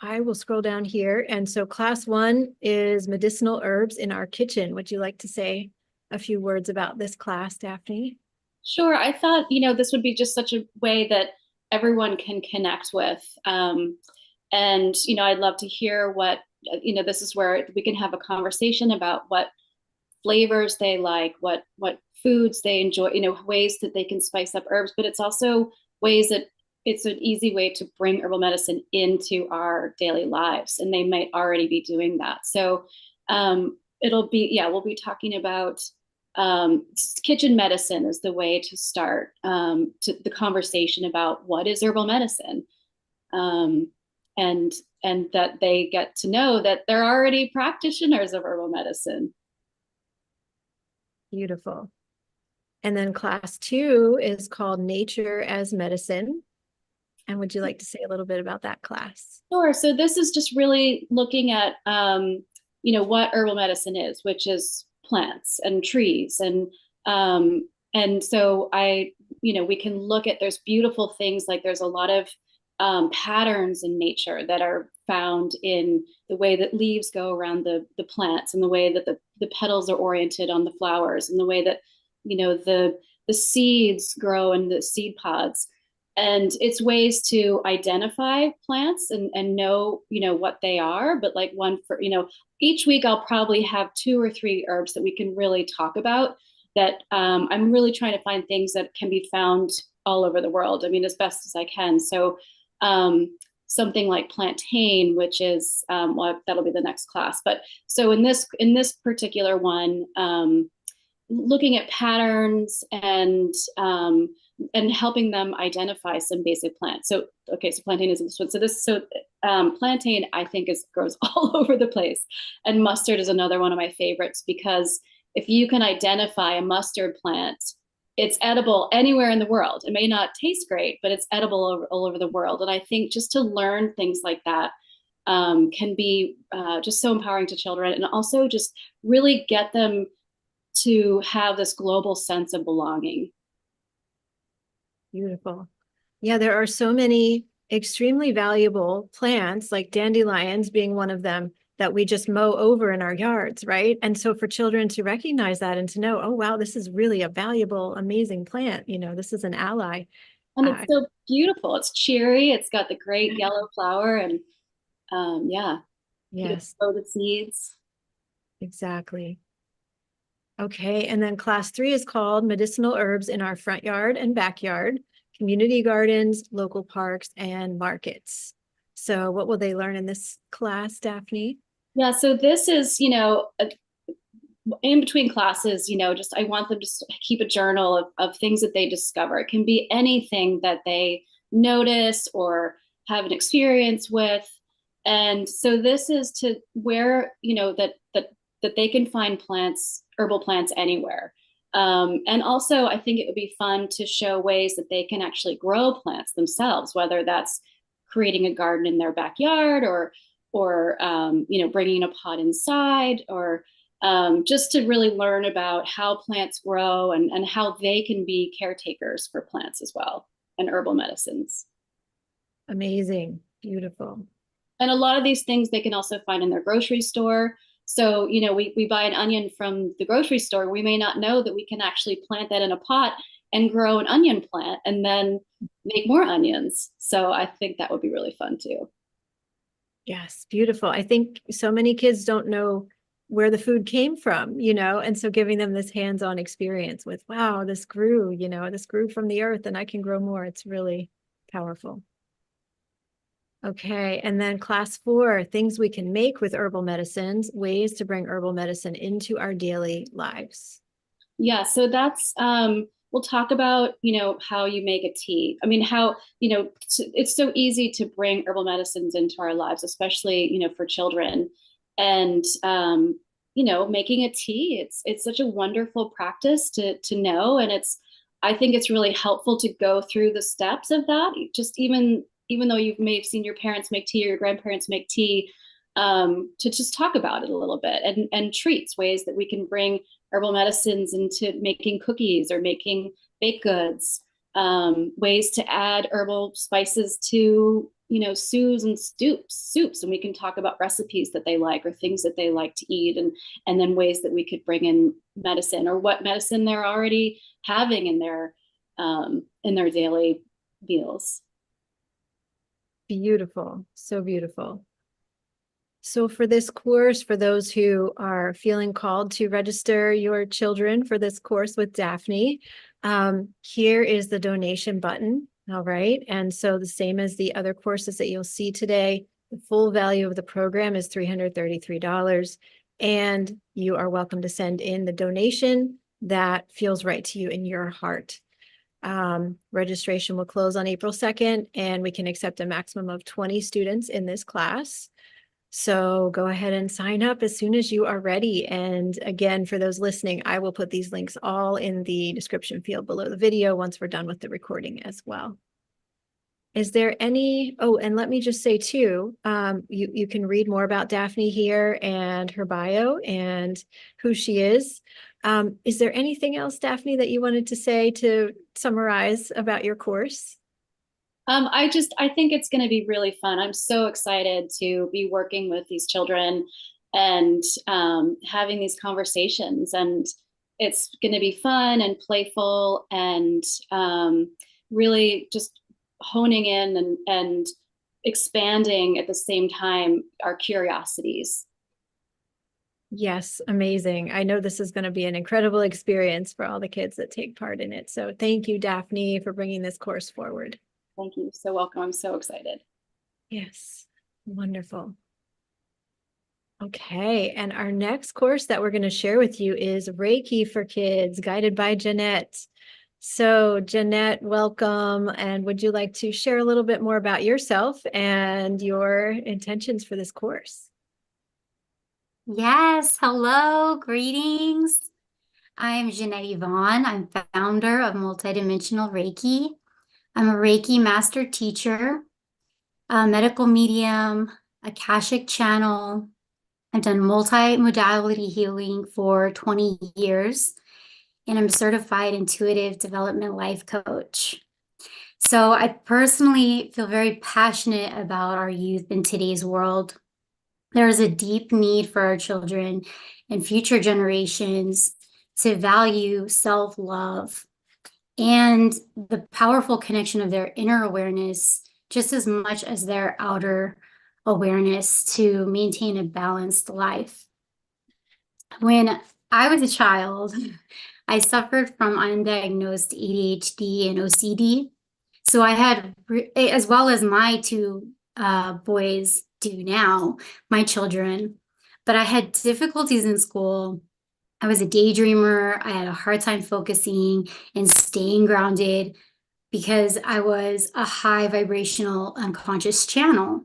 I will scroll down here. And so class 1 is medicinal herbs in our kitchen. Would you like to say a few words about this class, Daphne? Sure. I thought, this would be just such a way that everyone can connect with. And, I'd love to hear what, this is where we can have a conversation about what flavors they like, what foods they enjoy, ways that they can spice up herbs, but it's also ways that it's an easy way to bring herbal medicine into our daily lives. And they might already be doing that. So we'll be talking about kitchen medicine is the way to start to the conversation about what is herbal medicine. And that they get to know that they're already practitioners of herbal medicine. Beautiful. And then class 2 is called Nature as Medicine. And would you like to say a little bit about that class? Sure. So this is just really looking at, what herbal medicine is, which is plants and trees. And so we can look at, there's beautiful things, like there's a lot of patterns in nature that are found in the way that leaves go around the plants, and the way that the petals are oriented on the flowers, and the way that the seeds grow in the seed pods. And it's ways to identify plants and know what they are. But like each week I'll probably have 2 or 3 herbs that we can really talk about, that I'm really trying to find things that can be found all over the world, I mean, as best as I can. So something like plantain, which is that'll be the next class. But so in this particular one, looking at patterns and helping them identify some basic plants. So plantain is this one. So plantain, I think, grows all over the place, and mustard is another one of my favorites, because if you can identify a mustard plant, it's edible anywhere in the world. It may not taste great, but it's edible all over the world. And I think just to learn things like that can be just so empowering to children, and also just really get them to have this global sense of belonging. Beautiful. Yeah, there are so many extremely valuable plants, like dandelions being one of them, that we just mow over in our yards, right? And so for children to recognize that and to know, oh, wow, this is really a valuable, amazing plant. This is an ally. And it's so beautiful. It's cheery. It's got the great yellow flower, and yeah, you can Yes, sow the seeds. exactly. Okay, and then class 3 is called Medicinal Herbs in Our Front Yard and Backyard, Community Gardens, Local Parks, and Markets. So what will they learn in this class, Daphne? Yeah, so this is, in between classes, just I want them to keep a journal of things that they discover. It can be anything that they notice or have an experience with. And so this is to where, that they can find plants, herbal plants anywhere. And also, I think it would be fun to show ways that they can actually grow plants themselves, whether that's creating a garden in their backyard, or bringing a pot inside, or just to really learn about how plants grow, and how they can be caretakers for plants as well, and herbal medicines. Amazing, beautiful. And a lot of these things they can also find in their grocery store. So, we buy an onion from the grocery store. We may not know that we can actually plant that in a pot and grow an onion plant and then make more onions. So I think that would be really fun too. Yes, beautiful. I think so many kids don't know where the food came from, and so giving them this hands-on experience with, wow, this grew, this grew from the earth and I can grow more. It's really powerful. Okay, and then class 4, things we can make with herbal medicines, ways to bring herbal medicine into our daily lives. Yeah, so that's we'll talk about, how you make a tea. I mean, how, it's so easy to bring herbal medicines into our lives, especially, for children. And making a tea, it's such a wonderful practice to know. And I think it's really helpful to go through the steps of that. Just even though you may have seen your parents make tea or your grandparents make tea, to just talk about it a little bit, and treats, ways that we can bring herbal medicines into making cookies or making baked goods, ways to add herbal spices to, stews and soups, and we can talk about recipes that they like or things that they like to eat, and then ways that we could bring in medicine, or what medicine they're already having in their daily meals. Beautiful, so beautiful. So for this course, for those who are feeling called to register your children for this course with Daphne, here is the donation button. All right. And so the same as the other courses that you'll see today, the full value of the program is $333. And you are welcome to send in the donation that feels right to you in your heart. Registration will close on April 2nd, and we can accept a maximum of 20 students in this class. So go ahead and sign up as soon as you are ready. And again, for those listening, I will put these links all in the description field below the video once we're done with the recording as well. Is there any, oh, and let me just say too, you can read more about Daphne here and her bio and who she is. Is there anything else, Daphne, that you wanted to say to summarize about your course? I think it's going to be really fun. I'm so excited to be working with these children and having these conversations. And it's going to be fun and playful, and really just honing in and expanding at the same time our curiosities. Yes, amazing. I know this is going to be an incredible experience for all the kids that take part in it. So thank you, Daphne, for bringing this course forward. Thank you. So welcome. I'm so excited. Yes, wonderful. Okay, and our next course that we're going to share with you is Reiki for Kids, guided by Jeanette. So Jeanette, welcome. And would you like to share a little bit more about yourself and your intentions for this course? Yes, hello, greetings. I'm Jeanette Yvonne. I'm founder of Multidimensional Reiki. I'm a Reiki master teacher, a medical medium, Akashic channel. I've done multi-modality healing for 20 years, and I'm a certified intuitive development life coach. So I personally feel very passionate about our youth in today's world. There is a deep need for our children and future generations to value self-love and the powerful connection of their inner awareness just as much as their outer awareness to maintain a balanced life. When I was a child, I suffered from undiagnosed ADHD and OCD. So I had, as well as my two boys do now, my children, but I had difficulties in school. I was a daydreamer. I had a hard time focusing and staying grounded because I was a high vibrational unconscious channel.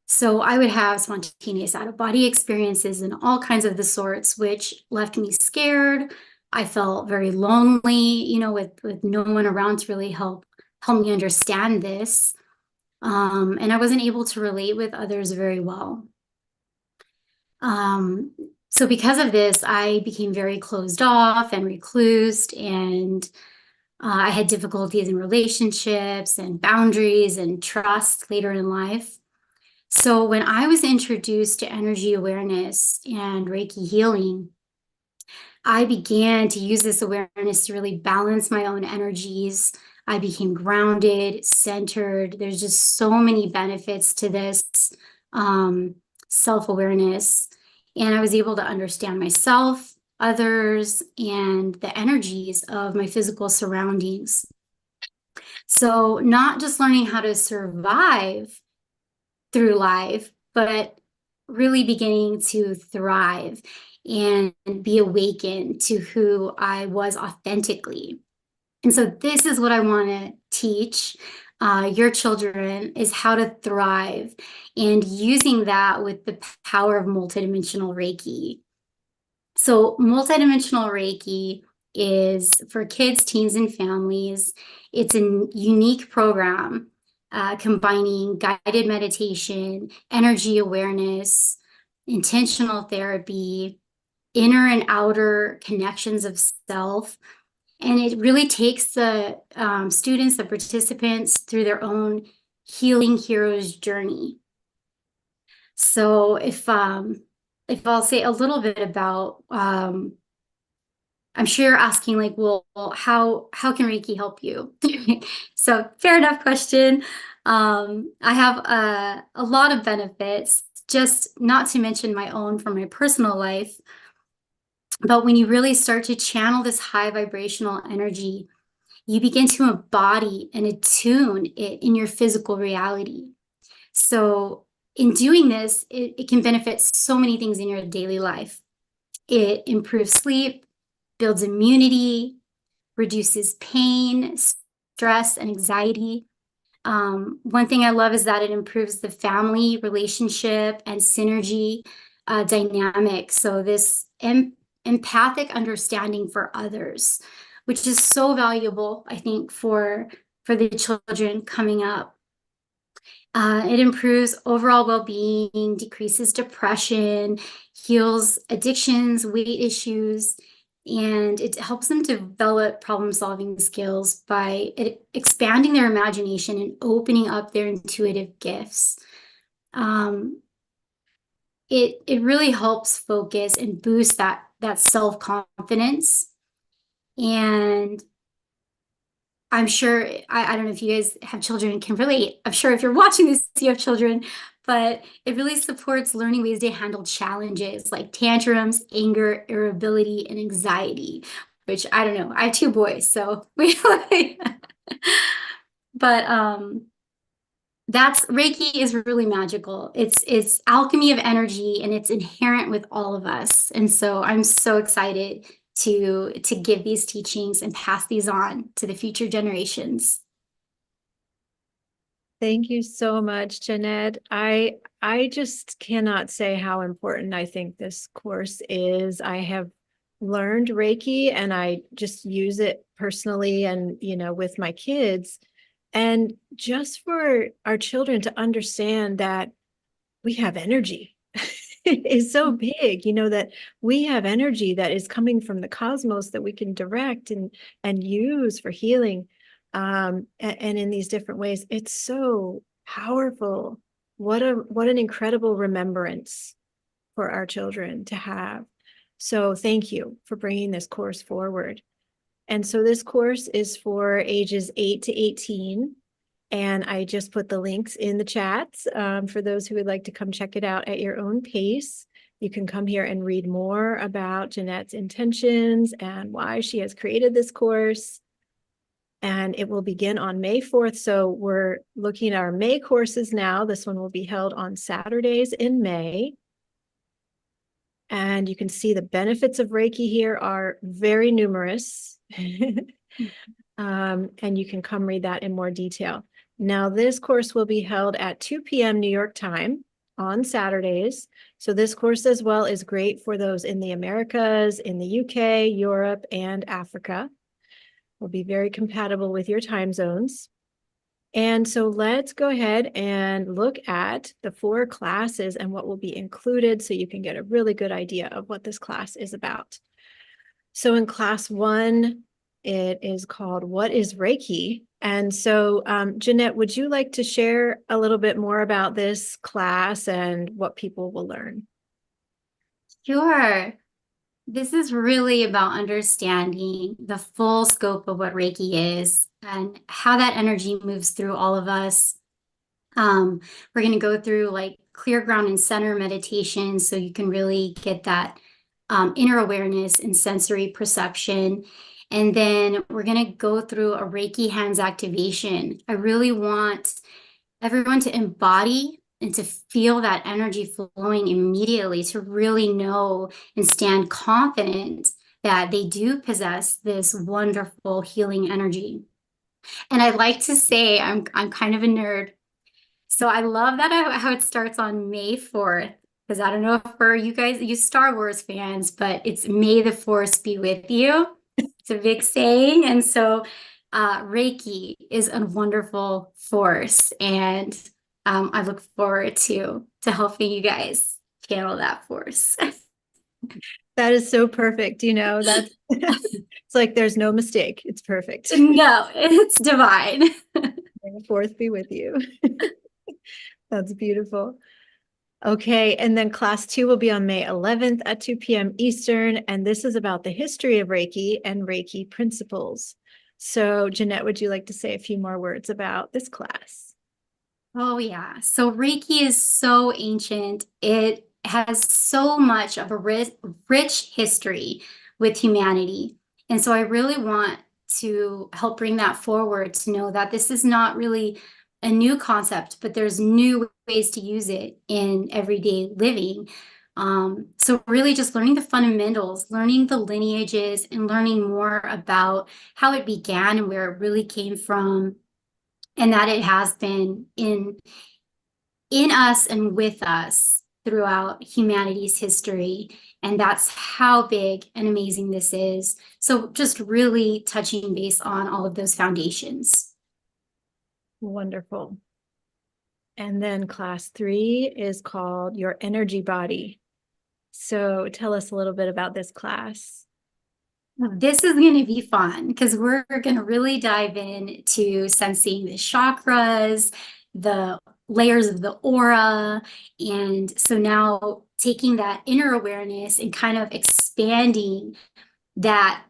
So I would have spontaneous out-of-body experiences and all kinds of the sorts, which left me scared. I felt very lonely, you know, with no one around to really help me understand this. And I wasn't able to relate with others very well. So because of this, I became very closed off and reclused, and I had difficulties in relationships and boundaries and trust later in life. So when I was introduced to energy awareness and Reiki healing, I began to use this awareness to really balance my own energies. I became grounded, centered. There's just so many benefits to this self-awareness. And I was able to understand myself, others, and the energies of my physical surroundings. So not just learning how to survive through life, but really beginning to thrive and be awakened to who I was authentically. And so this is what I want to teach your children, is how to thrive, and using that with the power of multidimensional Reiki. So multidimensional Reiki is for kids, teens, and families. It's a unique program combining guided meditation, energy awareness, intentional therapy, inner and outer connections of self. And it really takes the students, the participants, through their own healing hero's journey. So if I'll say a little bit about, I'm sure you're asking, like, well, how can Reiki help you? So fair enough question. I have a lot of benefits, just not to mention my own from my personal life. But when you really start to channel this high vibrational energy, you begin to embody and attune it in your physical reality. So in doing this, it can benefit so many things in your daily life. It improves sleep, builds immunity, reduces pain, stress, and anxiety. One thing I love is that it improves the family relationship and synergy dynamic. So this empathic understanding for others, which is so valuable, I think, for the children coming up. It improves overall well-being, decreases depression, heals addictions, weight issues, and it helps them develop problem-solving skills by expanding their imagination and opening up their intuitive gifts. It really helps focus and boost that self-confidence. And I'm sure, I don't know if you guys have children and can relate. I'm sure if you're watching this, you have children, but it really supports learning ways to handle challenges like tantrums, anger, irritability, and anxiety, which I don't know. I have two boys, so we but that's Reiki is really magical. It's alchemy of energy, and it's inherent with all of us. And so I'm so excited to give these teachings and pass these on to the future generations. Thank you so much, Jeanette. I just cannot say how important I think this course is. I have learned Reiki and I just use it personally and, with my kids. And just for our children to understand that we have energy is so big, that we have energy that is coming from the cosmos that we can direct and use for healing. And in these different ways, it's so powerful. What an incredible remembrance for our children to have. So thank you for bringing this course forward. And so this course is for ages 8 to 18. And I just put the links in the chats for those who would like to come check it out at your own pace. You can come here and read more about Jeanette's intentions and why she has created this course. And it will begin on May 4th. So we're looking at our May courses now. This one will be held on Saturdays in May. And you can see the benefits of Reiki here are very numerous. And you can come read that in more detail. Now, this course will be held at 2 p.m. New York time on Saturdays. So this course as well is great for those in the Americas, in the UK, Europe, and Africa. Will be very compatible with your time zones. And so let's go ahead and look at the 4 classes and what will be included so you can get a really good idea of what this class is about. So in class 1, it is called What is Reiki? And so Jeanette, would you like to share a little bit more about this class and what people will learn? Sure. This is really about understanding the full scope of what Reiki is and how that energy moves through all of us. We're going to go through like clear ground and center meditation so you can really get that inner awareness and sensory perception. And then we're going to go through a Reiki hands activation. I really want everyone to embody and to feel that energy flowing immediately, to really know and stand confident that they do possess this wonderful healing energy. And I like to say I'm kind of a nerd. So I love that how it starts on May 4th, because I don't know if for you guys, you Star Wars fans, but it's May the Force be with you. It's a big saying. And so Reiki is a wonderful force. And I look forward to helping you guys channel that force. That is so perfect. That's it's like there's no mistake. It's perfect. No, it's divine. May the 4th be with you. That's beautiful. Okay, and then class 2 will be on May 11th at 2 p.m. Eastern, and this is about the history of Reiki and Reiki principles. So, Jeanette, would you like to say a few more words about this class? Oh, yeah. So Reiki is so ancient. It has so much of a rich history with humanity. And so I really want to help bring that forward to know that this is not really a new concept, but there's new ways to use it in everyday living. So really just learning the fundamentals, learning the lineages, and learning more about how it began and where it really came from, and that it has been in us and with us throughout humanity's history. And that's how big and amazing this is. So just really touching base on all of those foundations. Wonderful. And then class 3 is called Your Energy Body. So tell us a little bit about this class. This is going to be fun because we're going to really dive into sensing the chakras, the layers of the aura. And so now taking that inner awareness and kind of expanding that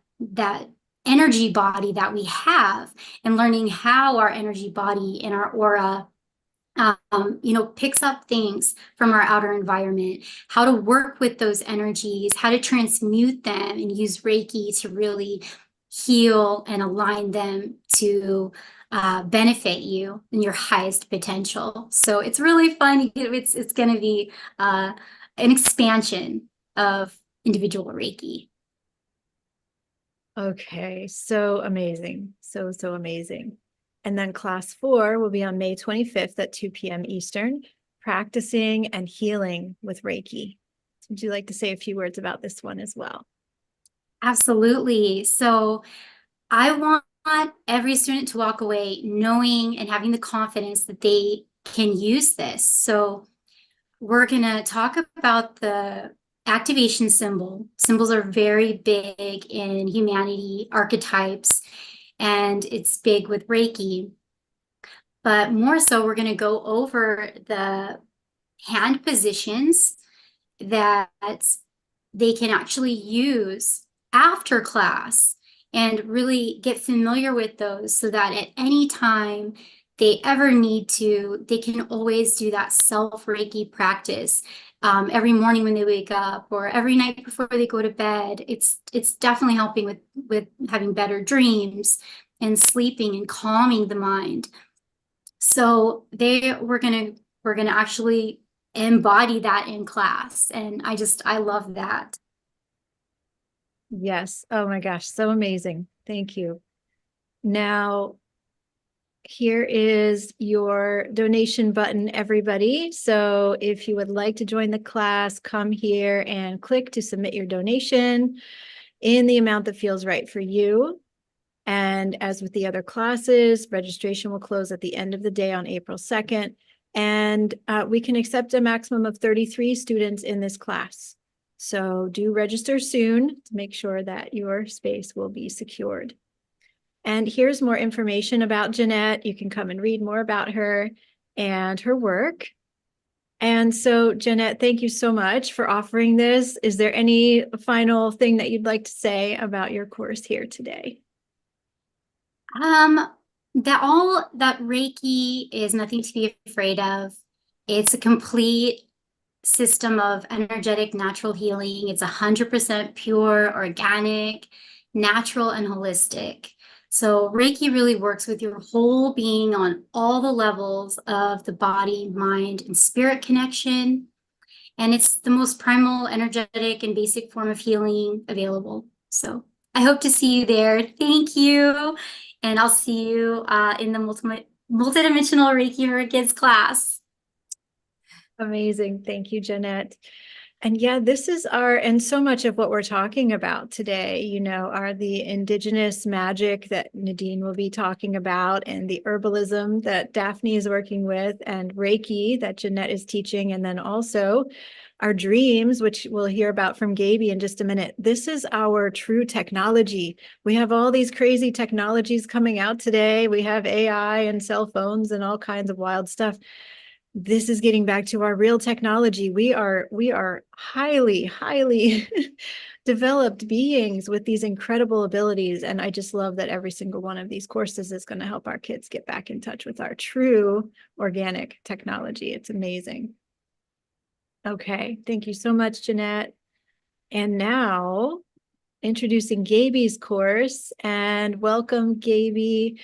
energy body that we have and learning how our energy body and our aura picks up things from our outer environment, how to work with those energies, how to transmute them and use Reiki to really heal and align them to benefit you in your highest potential. So it's really fun. It's going to be an expansion of individual Reiki. Okay, so amazing. So amazing. And then class 4 will be on May 25th at 2 p.m. Eastern, practicing and healing with Reiki. So would you like to say a few words about this one as well? Absolutely. So I want every student to walk away knowing and having the confidence that they can use this. So we're going to talk about the activation symbol. Symbols are very big in humanity archetypes, and it's big with Reiki. But more so, we're going to go over the hand positions that they can actually use after class and really get familiar with those so that at any time they ever need to, they can always do that self Reiki practice every morning when they wake up or every night before they go to bed. It's definitely helping with having better dreams and sleeping and calming the mind. So we're gonna actually embody that in class, and I love that. Yes. Oh my gosh, so amazing. Thank you. Now, here is your donation button, everybody. So if you would like to join the class, come here and click to submit your donation in the amount that feels right for you. And as with the other classes, registration will close at the end of the day on April 2nd. And we can accept a maximum of 33 students in this class. So do register soon to make sure that your space will be secured. And here's more information about Jeanette. You can come and read more about her and her work. And so, Jeanette, thank you so much for offering this. Is there any final thing that you'd like to say about your course here today? That Reiki is nothing to be afraid of. It's a complete system of energetic natural healing. It's 100% pure, organic, natural, and holistic. So Reiki really works with your whole being on all the levels of the body, mind, and spirit connection. And it's the most primal, energetic, and basic form of healing available. So I hope to see you there. Thank you. And I'll see you in the multidimensional Reiki for Kids class. Amazing. Thank you, Jeanette. And yeah, this is and so much of what we're talking about today, are the indigenous magic that Nadine will be talking about, and the herbalism that Daphne is working with, and Reiki that Jeanette is teaching, and then also our dreams, which we'll hear about from Gaby in just a minute. This is our true technology. We have all these crazy technologies coming out today. We have AI and cell phones and all kinds of wild stuff. This is getting back to our real technology. We are highly, highly developed beings with these incredible abilities. And I just love that every single one of these courses is going to help our kids get back in touch with our true organic technology. It's amazing. Okay, thank you so much, Jeanette. And now introducing Gaby's course, and welcome, Gaby.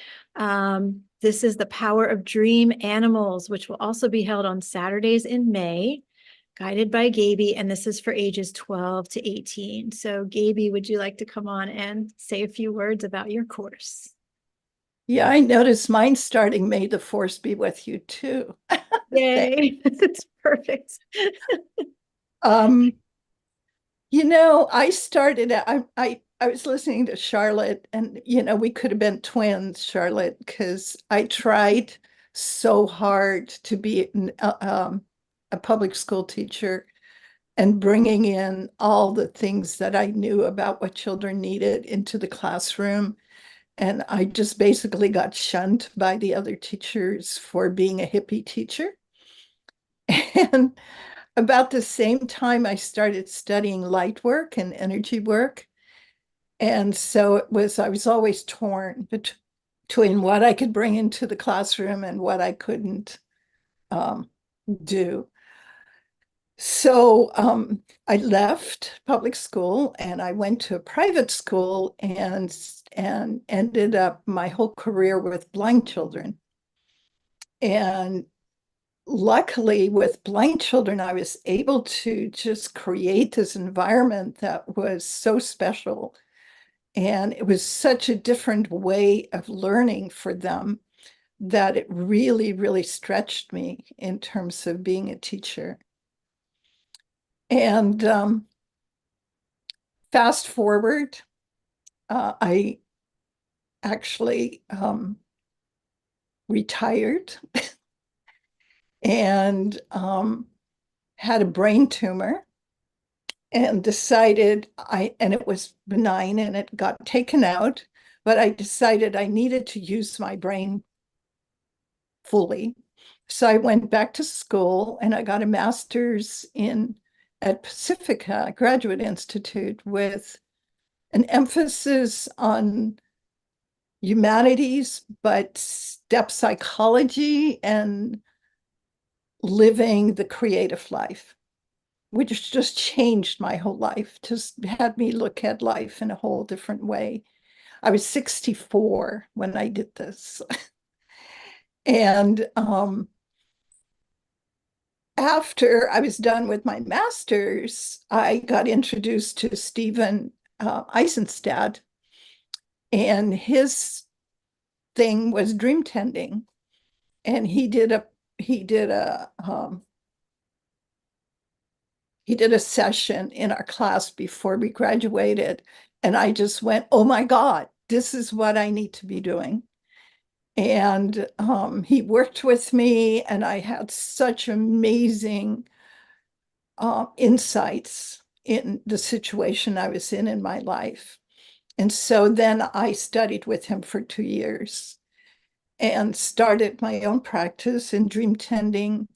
This is the Power of Dream Animals, which will also be held on Saturdays in May, guided by Gaby, and this is for ages 12 to 18. So Gaby, would you like to come on and say a few words about your course? Yeah, I noticed mine starting May the Force be with you too. Yay, it's perfect. I started, I was listening to Charlotte, and, we could have been twins, Charlotte, because I tried so hard to be a public school teacher and bringing in all the things that I knew about what children needed into the classroom. And I just basically got shunned by the other teachers for being a hippie teacher. And about the same time, I started studying light work and energy work. And so I was always torn between what I could bring into the classroom and what I couldn't do. So I left public school and I went to a private school and ended up my whole career with blind children. And luckily, with blind children, I was able to just create this environment that was so special. And it was such a different way of learning for them that it really, really stretched me in terms of being a teacher. And fast forward, I actually retired and had a brain tumor and decided and it was benign and it got taken out, but I decided I needed to use my brain fully. So I went back to school and I got a master's at Pacifica Graduate Institute with an emphasis on humanities, but step psychology and living the creative life, which just changed my whole life, just had me look at life in a whole different way. I was 64 when I did this. And after I was done with my master's, I got introduced to Stephen Eisenstadt, and his thing was dream tending. And he did a session in our class before we graduated, and I just went, oh my God, this is what I need to be doing. And he worked with me, and I had such amazing insights in the situation I was in my life. And so then I studied with him for 2 years and started my own practice in dream tending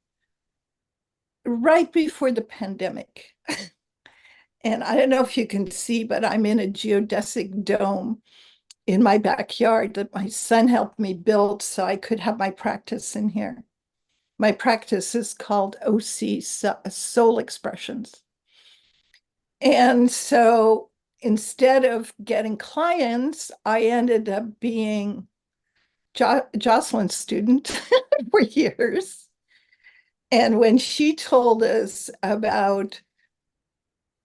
right before the pandemic. And I don't know if you can see, but I'm in a geodesic dome in my backyard that my son helped me build so I could have my practice in here. My practice is called OC Soul Expressions. And so instead of getting clients, I ended up being Jocelyn's student for years. And when she told us about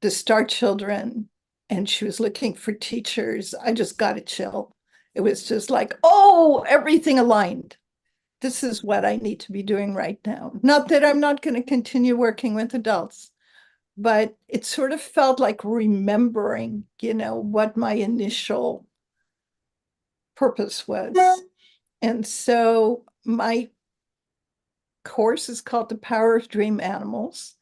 the Star Children and she was looking for teachers, I just got a chill. It was just like, oh, everything aligned. This is what I need to be doing right now. Not that I'm not going to continue working with adults, but it sort of felt like remembering, what my initial purpose was. And so my course is called The Power of Dream Animals.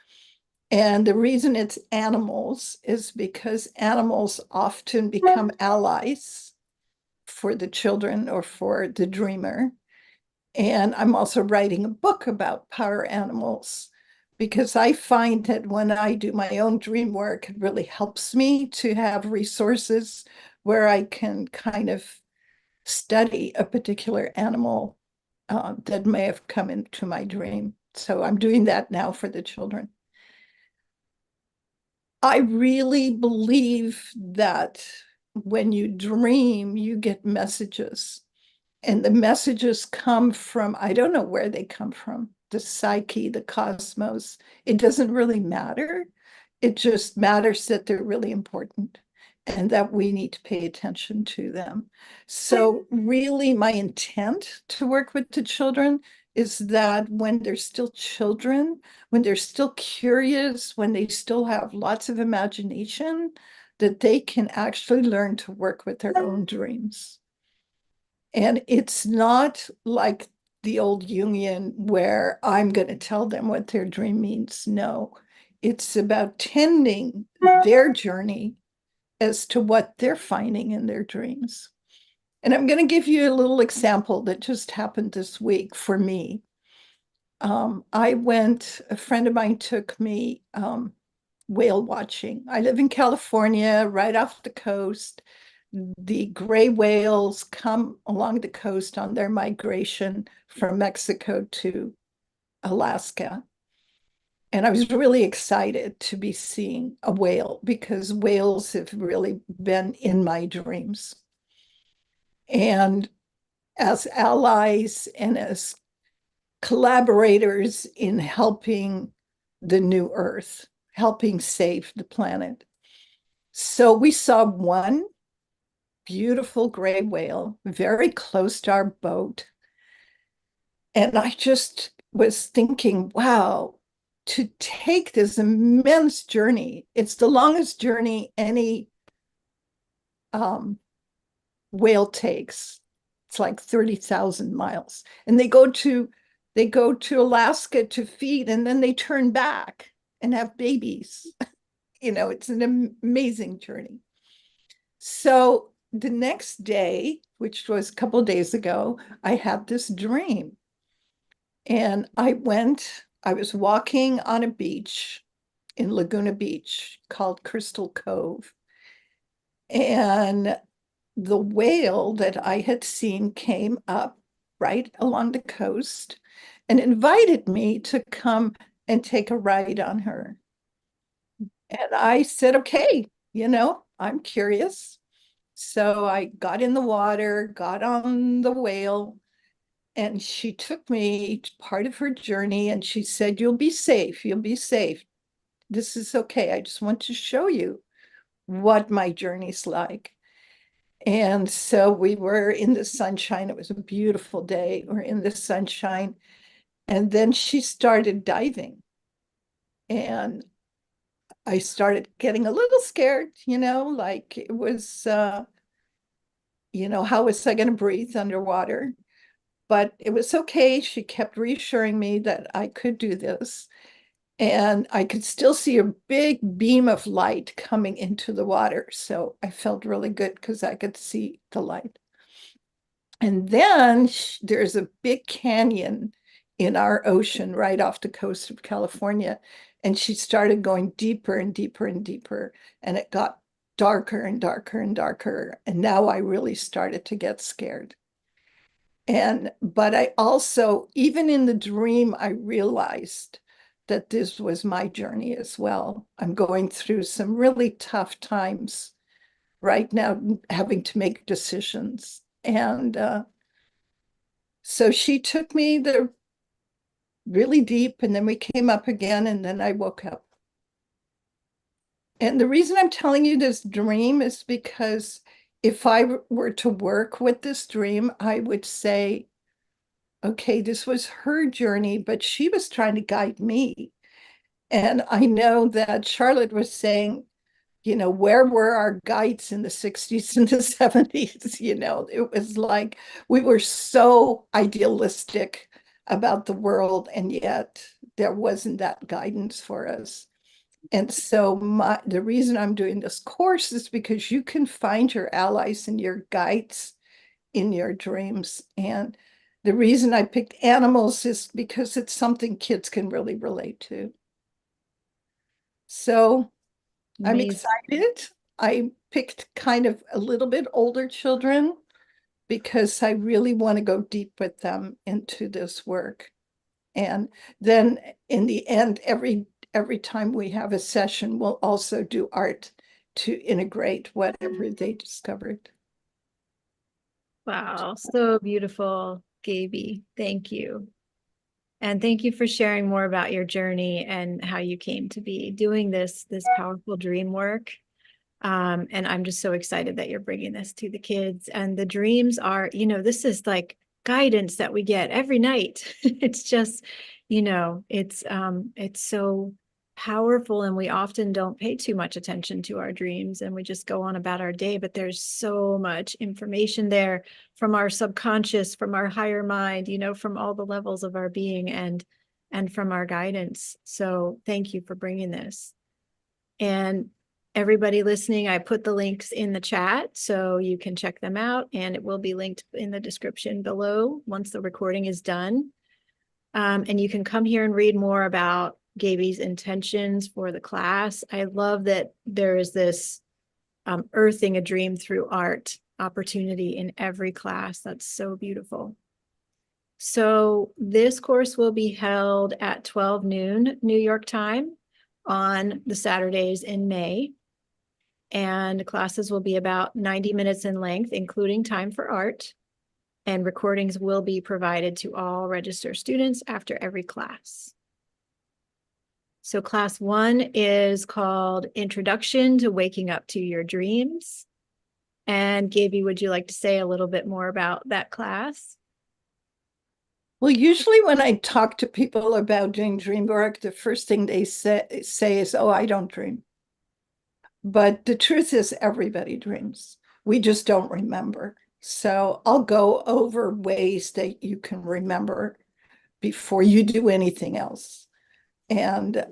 And the reason it's animals is because animals often become allies for the children or for the dreamer. And I'm also writing a book about power animals because I find that when I do my own dream work, it really helps me to have resources where I can kind of study a particular animal that may have come into my dream. So I'm doing that now for the children. I really believe that when you dream, you get messages. And the messages come from, I don't know where they come from, the psyche, the cosmos. It doesn't really matter. It just matters that they're really important and that we need to pay attention to them. So really my intent to work with the children is that when they're still children, when they're still curious, when they still have lots of imagination, that they can actually learn to work with their own dreams. And it's not like the old Jungian where I'm going to tell them what their dream means. No, it's about tending their journey as to what they're finding in their dreams. And I'm going to give you a little example that just happened this week for me. A friend of mine took me whale watching. I live in California, right off the coast. The gray whales come along the coast on their migration from Mexico to Alaska. And I was really excited to be seeing a whale because whales have really been in my dreams. And as allies and as collaborators in helping the new Earth, helping save the planet. So we saw one beautiful gray whale very close to our boat. And I just was thinking, wow, to take this immense journey, it's the longest journey any whale takes. It's like 30,000 miles. And they go to Alaska to feed, and then they turn back and have babies. It's an amazing journey. So the next day, which was a couple of days ago, I had this dream. And I was walking on a beach in Laguna Beach called Crystal Cove. And the whale that I had seen came up right along the coast and invited me to come and take a ride on her. And I said, okay, I'm curious. So I got in the water, got on the whale, and she took me to part of her journey and she said, you'll be safe. You'll be safe. This is okay. I just want to show you what my journey's like. And so we were in the sunshine. It was a beautiful day. We're in the sunshine. And then she started diving. And I started getting a little scared, like it was, how was I going to breathe underwater? But it was okay. She kept reassuring me that I could do this. And I could still see a big beam of light coming into the water. So I felt really good because I could see the light. And then there's a big canyon in our ocean right off the coast of California. And she started going deeper and deeper and deeper. And it got darker and darker and darker. And now I really started to get scared. But I also, even in the dream, I realized that this was my journey as well. I'm going through some really tough times right now, having to make decisions. And so she took me there really deep, and then we came up again, and then I woke up. And the reason I'm telling you this dream is because if I were to work with this dream, I would say, okay, this was her journey, but she was trying to guide me. And I know that Charlotte was saying, where were our guides in the 60s and the 70s? It was like we were so idealistic about the world, and yet there wasn't that guidance for us. And so the reason I'm doing this course is because you can find your allies and your guides in your dreams. And the reason I picked animals is because it's something kids can really relate to. So I'm excited. I picked kind of a little bit older children because I really want to go deep with them into this work. And then in the end, every time we have a session, we'll also do art to integrate whatever they discovered. Wow, so beautiful, Gaby. Thank you. And thank you for sharing more about your journey and how you came to be doing this powerful dream work. And I'm just so excited that you're bringing this to the kids. And the dreams are, this is like guidance that we get every night. It's just, it's so powerful, and we often don't pay too much attention to our dreams, and we just go on about our day. But there's so much information there from our subconscious, from our higher mind, from all the levels of our being, and from our guidance. So thank you for bringing this. And everybody listening, I put the links in the chat so you can check them out, and it will be linked in the description below once the recording is done. And you can come here and read more about Gaby's intentions for the class. I love that there is this earthing a dream through art opportunity in every class. That's so beautiful. So this course will be held at 12 noon New York time on the Saturdays in May. And classes will be about 90 minutes in length, including time for art. And recordings will be provided to all registered students after every class. So class 1 is called Introduction to Waking Up to Your Dreams. And Gaby, would you like to say a little bit more about that class? Well, usually when I talk to people about doing dream work, the first thing they say is, oh, I don't dream. But the truth is everybody dreams. We just don't remember. So I'll go over ways that you can remember before you do anything else. And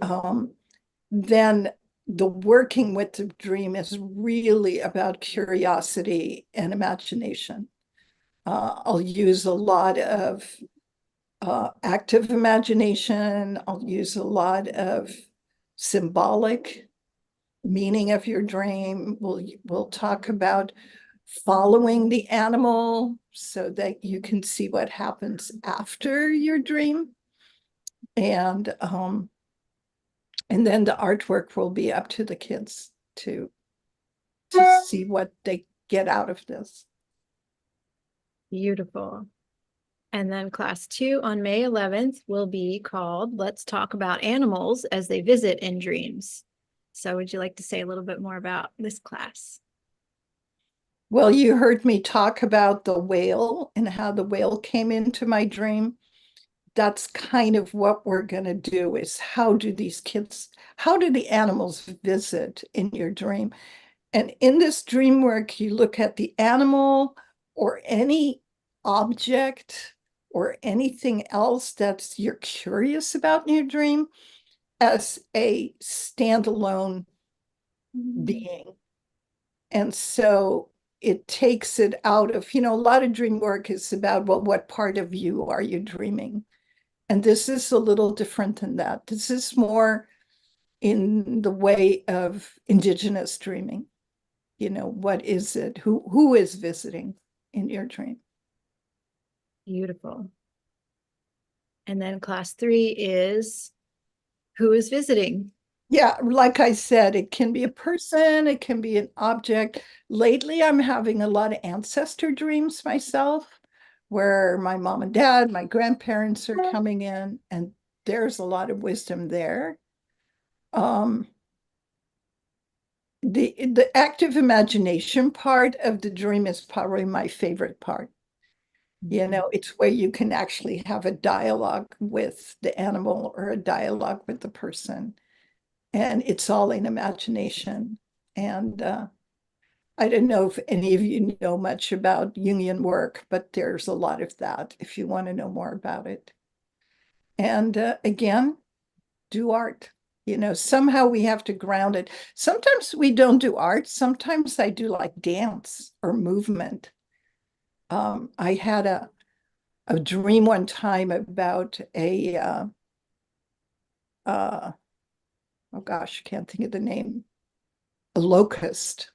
then the working with the dream is really about curiosity and imagination. I'll use a lot of active imagination. I'll use a lot of symbolic meaning of your dream. We'll talk about following the animal so that you can see what happens after your dream. And then the artwork will be up to the kids to see what they get out of this. Beautiful. And then class 2 on May 11th will be called Let's Talk About Animals as They Visit in Dreams. So would you like to say a little bit more about this class? Well, you heard me talk about the whale and how the whale came into my dream. That's kind of what we're going to do, is how do the animals visit in your dream? And in this dream work, you look at the animal or any object or anything else that's you're curious about in your dream as a standalone being. And so it takes it out of, a lot of dream work is about, well, what part of you are you dreaming? And this is a little different than that. This is more in the way of indigenous dreaming. What is it? Who is visiting in your dream? Beautiful. And then class 3 is who is visiting? Yeah, like I said, it can be a person, it can be an object. Lately, I'm having a lot of ancestor dreams myself, where my mom and dad, my grandparents are coming in, and there's a lot of wisdom there. The active imagination part of the dream is probably my favorite part. It's where you can actually have a dialogue with the animal or a dialogue with the person. And it's all in imagination. And I don't know if any of you know much about Jungian work, but there's a lot of that if you want to know more about it. And again, do art. Somehow we have to ground it. Sometimes we don't do art. Sometimes I do like dance or movement. I had a dream one time about oh gosh, I can't think of the name, a locust.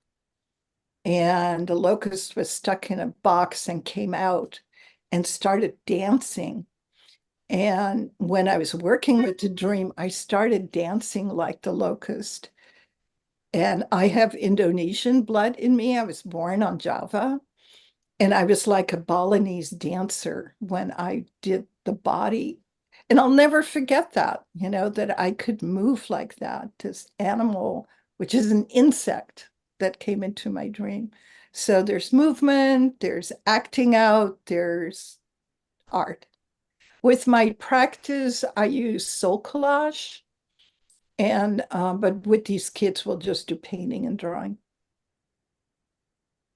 And the locust was stuck in a box and came out and started dancing. And when I was working with the dream, I started dancing like the locust. And I have Indonesian blood in me. I was born on Java. And I was like a Balinese dancer when I did the body. And I'll never forget that, that I could move like that, this animal, which is an insect that came into my dream. So there's movement, there's acting out, there's art. With my practice, I use soul collage. And but with these kids, we'll just do painting and drawing.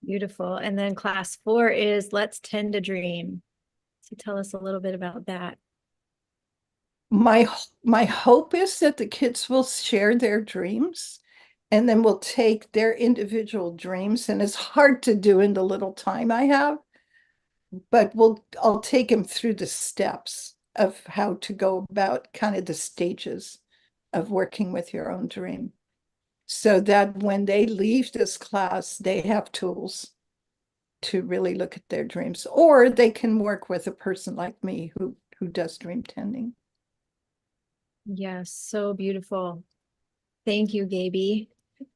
Beautiful. And then class 4 is Let's Tend a Dream. So tell us a little bit about that. My hope is that the kids will share their dreams, and then we'll take their individual dreams. And it's hard to do in the little time I have, but I'll take them through the steps of how to go about kind of the stages of working with your own dream, so that when they leave this class, they have tools to really look at their dreams, or they can work with a person like me who does dream tending. Yes, so beautiful. Thank you, Gaby.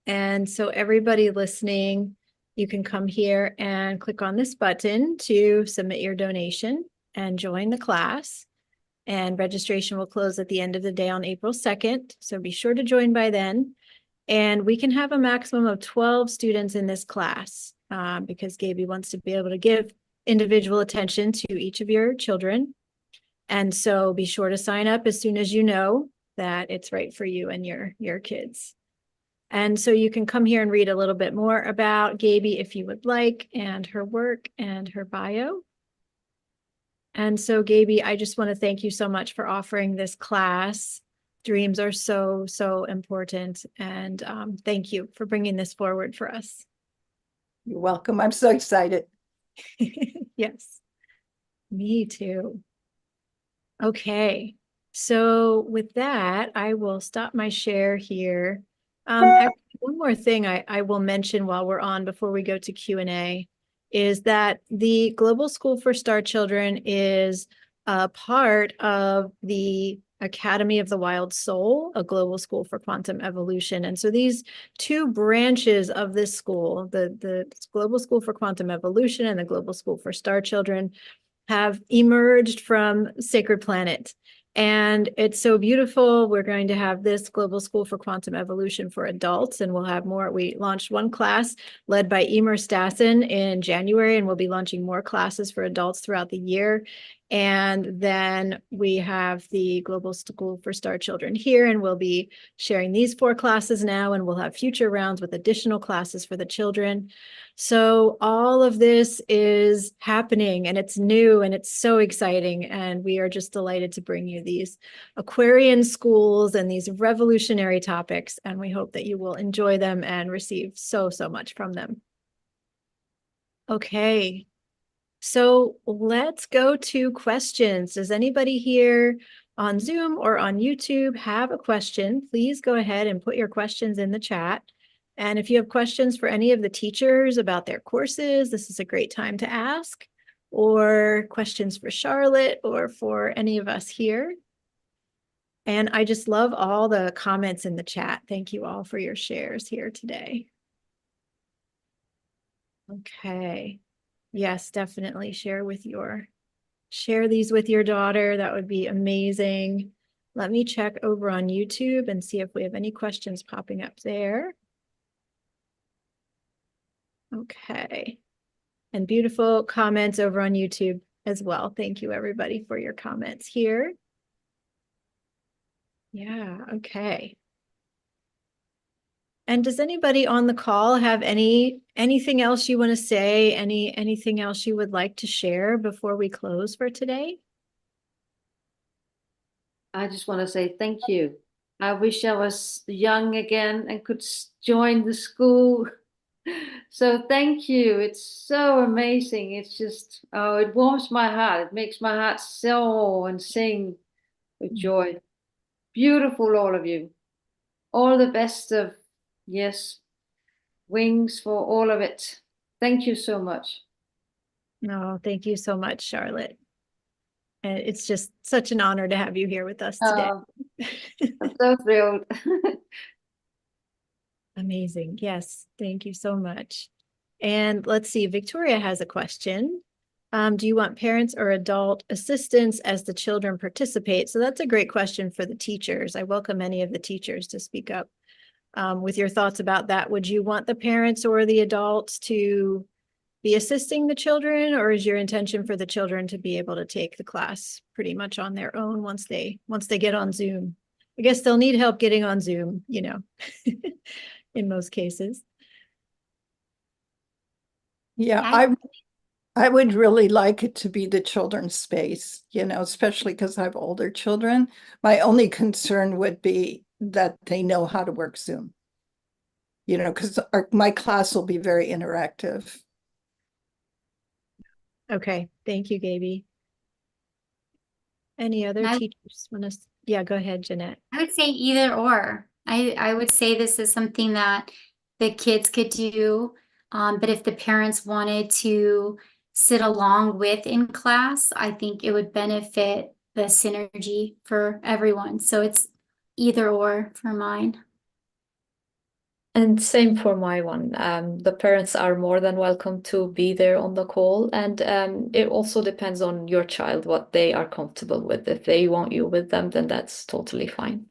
And so everybody listening, you can come here and click on this button to submit your donation and join the class. And registration will close at the end of the day on April 2nd. So be sure to join by then. And we can have a maximum of 12 students in this class because Gaby wants to be able to give individual attention to each of your children. And so be sure to sign up as soon as you know that it's right for you and your kids. And so you can come here and read a little bit more about Gaby if you would like, and her work and her bio. And so Gaby, I just want to thank you so much for offering this class. Dreams are so, so important. And thank you for bringing this forward for us. You're welcome. I'm so excited. Yes, me too. Okay, so with that, I will stop my share here. Actually, one more thing I will mention while we're on before we go to Q&A is that the Global School for Star Children is a part of the Academy of the Wild Soul, a global school for quantum evolution. And so these two branches of this school, the Global School for Quantum Evolution and the Global School for Star Children, have emerged from Sacred Planet. And it's so beautiful. We're going to have this Global School for Quantum Evolution for adults, and we'll have more. We launched one class led by Emer Stassen in January, and we'll be launching more classes for adults throughout the year. And then we have the Global School for Star Children here, and we'll be sharing these 4 classes now, and we'll have future rounds with additional classes for the children. So all of this is happening, and it's new, and it's so exciting. And we are just delighted to bring you these Aquarian schools and these revolutionary topics. And we hope that you will enjoy them and receive so, so much from them. Okay. So let's go to questions. Does anybody here on Zoom or on YouTube have a question? Please go ahead and put your questions in the chat. And if you have questions for any of the teachers about their courses, this is a great time to ask, or questions for Charlotte or for any of us here. And I just love all the comments in the chat. Thank you all for your shares here today. Okay. Yes, definitely share these with your daughter. That would be amazing. Let me check over on YouTube and see if we have any questions popping up there. Okay. And beautiful comments over on YouTube as well. Thank you, everybody, for your comments here. Yeah, okay. And does anybody on the call have anything else you want to say? Anything else you would like to share before we close for today? I just want to say thank you. I wish I was young again and could join the school. So thank you. It's so amazing. It's just, oh, it warms my heart. It makes my heart soar and sing with joy. Beautiful, all of you. All the best of, yes, wings for all of it. Thank you so much. No, thank you so much, Charlotte. And it's just such an honor to have you here with us today. I'm so thrilled. Amazing. Yes, thank you so much. And let's see, Victoria has a question. Do you want parents or adult assistance as the children participate? So that's a great question for the teachers. I welcome any of the teachers to speak up with your thoughts about that. Would you want the parents or the adults to be assisting the children, or is your intention for the children to be able to take the class pretty much on their own once they get on Zoom? I guess they'll need help getting on Zoom, you know, in most cases. Yeah, I would really like it to be the children's space, you know, especially because I have older children. My only concern would be that they know how to work Zoom, you know, because my class will be very interactive. Okay, thank you, Gaby. Any other teachers want to? Yeah, go ahead, Jeanette. I would say either or. I would say this is something that the kids could do, but if the parents wanted to sit along with in class, I think it would benefit the synergy for everyone. So it's either or for mine. And same for my one. The parents are more than welcome to be there on the call. And it also depends on your child, what they are comfortable with. If they want you with them, then that's totally fine.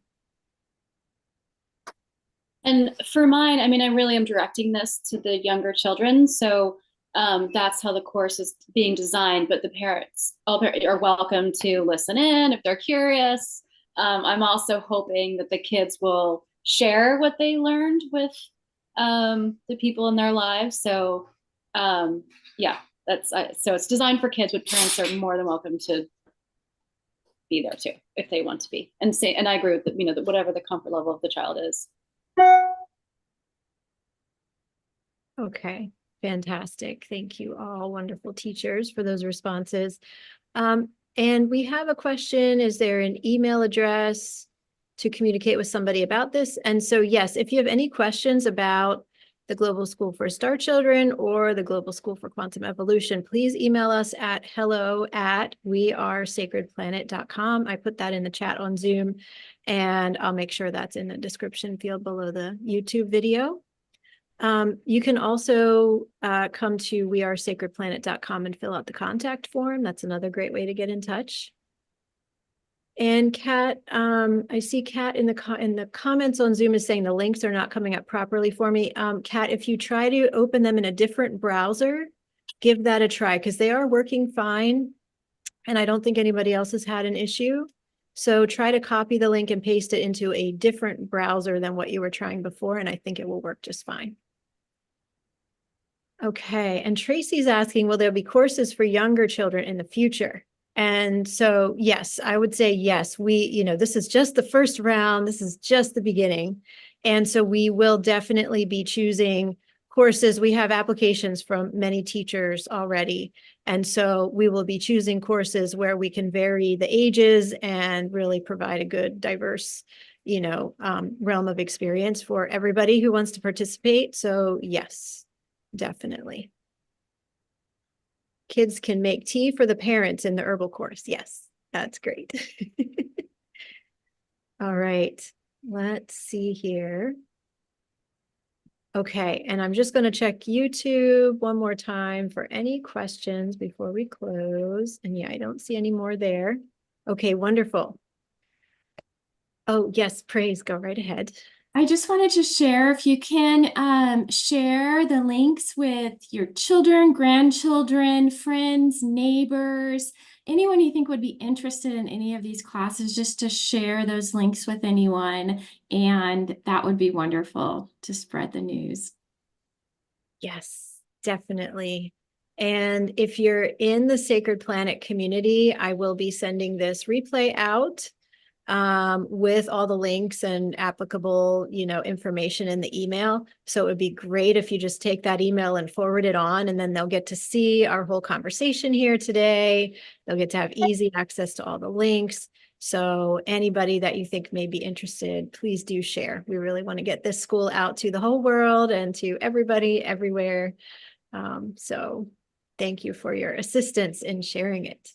And for mine, I mean, I really am directing this to the younger children. So that's how the course is being designed. But the parents, all parents are welcome to listen in if they're curious. I'm also hoping that the kids will share what they learned with the people in their lives. So yeah, so it's designed for kids, but parents are more than welcome to be there too if they want to be. And I agree with that, whatever the comfort level of the child is. Okay, fantastic. Thank you all, wonderful teachers, for those responses. And we have a question. Is there an email address to communicate with somebody about this? And so, yes, if you have any questions about the Global School for Star Children or the Global School for Quantum Evolution, please email us at hello@wearesacredplanet.com. I put that in the chat on Zoom, and I'll make sure that's in the description field below the YouTube video. You can also come to wearesacredplanet.com and fill out the contact form. That's another great way to get in touch. And Kat, I see Kat in the comments on Zoom is saying the links are not coming up properly for me. Kat, if you try to open them in a different browser, give that a try, because they are working fine. And I don't think anybody else has had an issue. So try to copy the link and paste it into a different browser than what you were trying before, and I think it will work just fine. Okay, and Tracy's asking, will there be courses for younger children in the future? And so, yes, I would say yes. This is just the first round. This is just the beginning. And so we will definitely be choosing courses. We have applications from many teachers already. And so we will be choosing courses where we can vary the ages and really provide a good, diverse, realm of experience for everybody who wants to participate. So yes. Definitely. Kids can make tea for the parents in the herbal course. Yes, that's great. All right, let's see here. Okay, and I'm just going to check YouTube one more time for any questions before we close. And yeah, I don't see any more there. Okay, wonderful. Oh, yes, praise, go right ahead. I just wanted to share, if you can share the links with your children, grandchildren, friends, neighbors, anyone you think would be interested in any of these classes, just to share those links with anyone. And that would be wonderful to spread the news. Yes, definitely. And if you're in the Sacred Planet community, I will be sending this replay out with all the links and applicable, information in the email. So it would be great if you just take that email and forward it on, and then they'll get to see our whole conversation here today. They'll get to have easy access to all the links. So anybody that you think may be interested, please do share. We really want to get this school out to the whole world and to everybody everywhere. So thank you for your assistance in sharing it.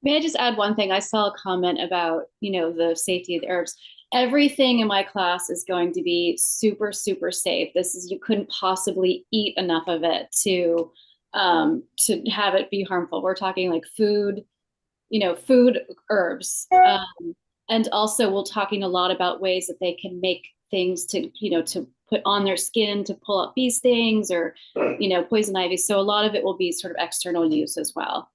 May I just add one thing? I saw a comment about, the safety of the herbs. Everything in my class is going to be super, super safe. You couldn't possibly eat enough of it to have it be harmful. We're talking like food herbs. And also we're talking a lot about ways that they can make things to put on their skin to pull up these things, or, poison ivy. So a lot of it will be sort of external use as well.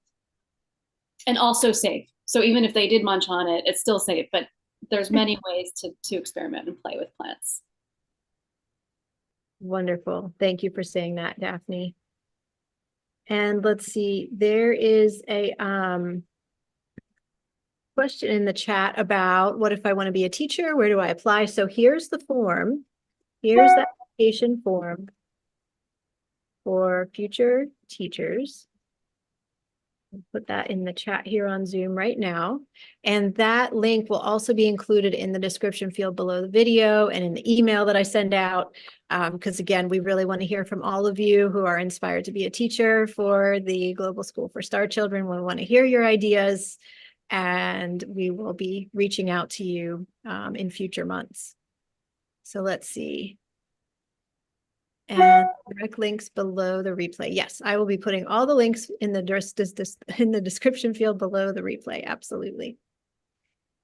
And also safe. So even if they did munch on it, it's still safe, but there's many ways to experiment and play with plants. Wonderful. Thank you for saying that, Daphne. And let's see, there is a question in the chat about what if I want to be a teacher? Where do I apply? So here's the form. Here's the application form for future teachers. Put that in the chat here on Zoom right now. And that link will also be included in the description field below the video and in the email that I send out. Because again, we really want to hear from all of you who are inspired to be a teacher for the Global School for Star Children. We want to hear your ideas, and we will be reaching out to you in future months. So let's see. And direct links below the replay. Yes, I will be putting all the links in the description field below the replay. Absolutely.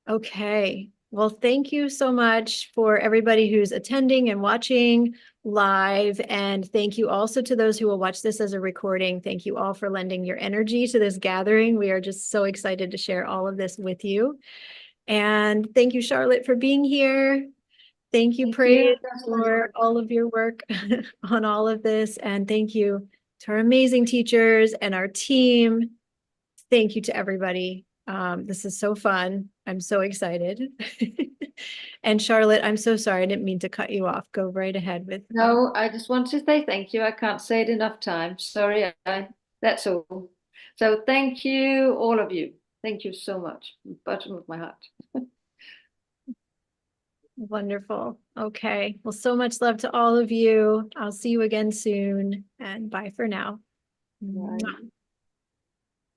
Okay. Well, thank you so much for everybody who's attending and watching live. And thank you also to those who will watch this as a recording. Thank you all for lending your energy to this gathering. We are just so excited to share all of this with you. And thank you, Charlotte, for being here. Thank you, Thank Praise, you. for all of your work on all of this. And thank you to our amazing teachers and our team. Thank you to everybody. This is so fun. I'm so excited. And Charlotte, I'm so sorry. I didn't mean to cut you off. Go right ahead with. No, I just want to say thank you. I can't say it enough times. Sorry, that's all. So thank you, all of you. Thank you so much. Bottom of my heart. Wonderful. Okay. Well, so much love to all of you. I'll see you again soon, and bye for now. Bye. Mwah.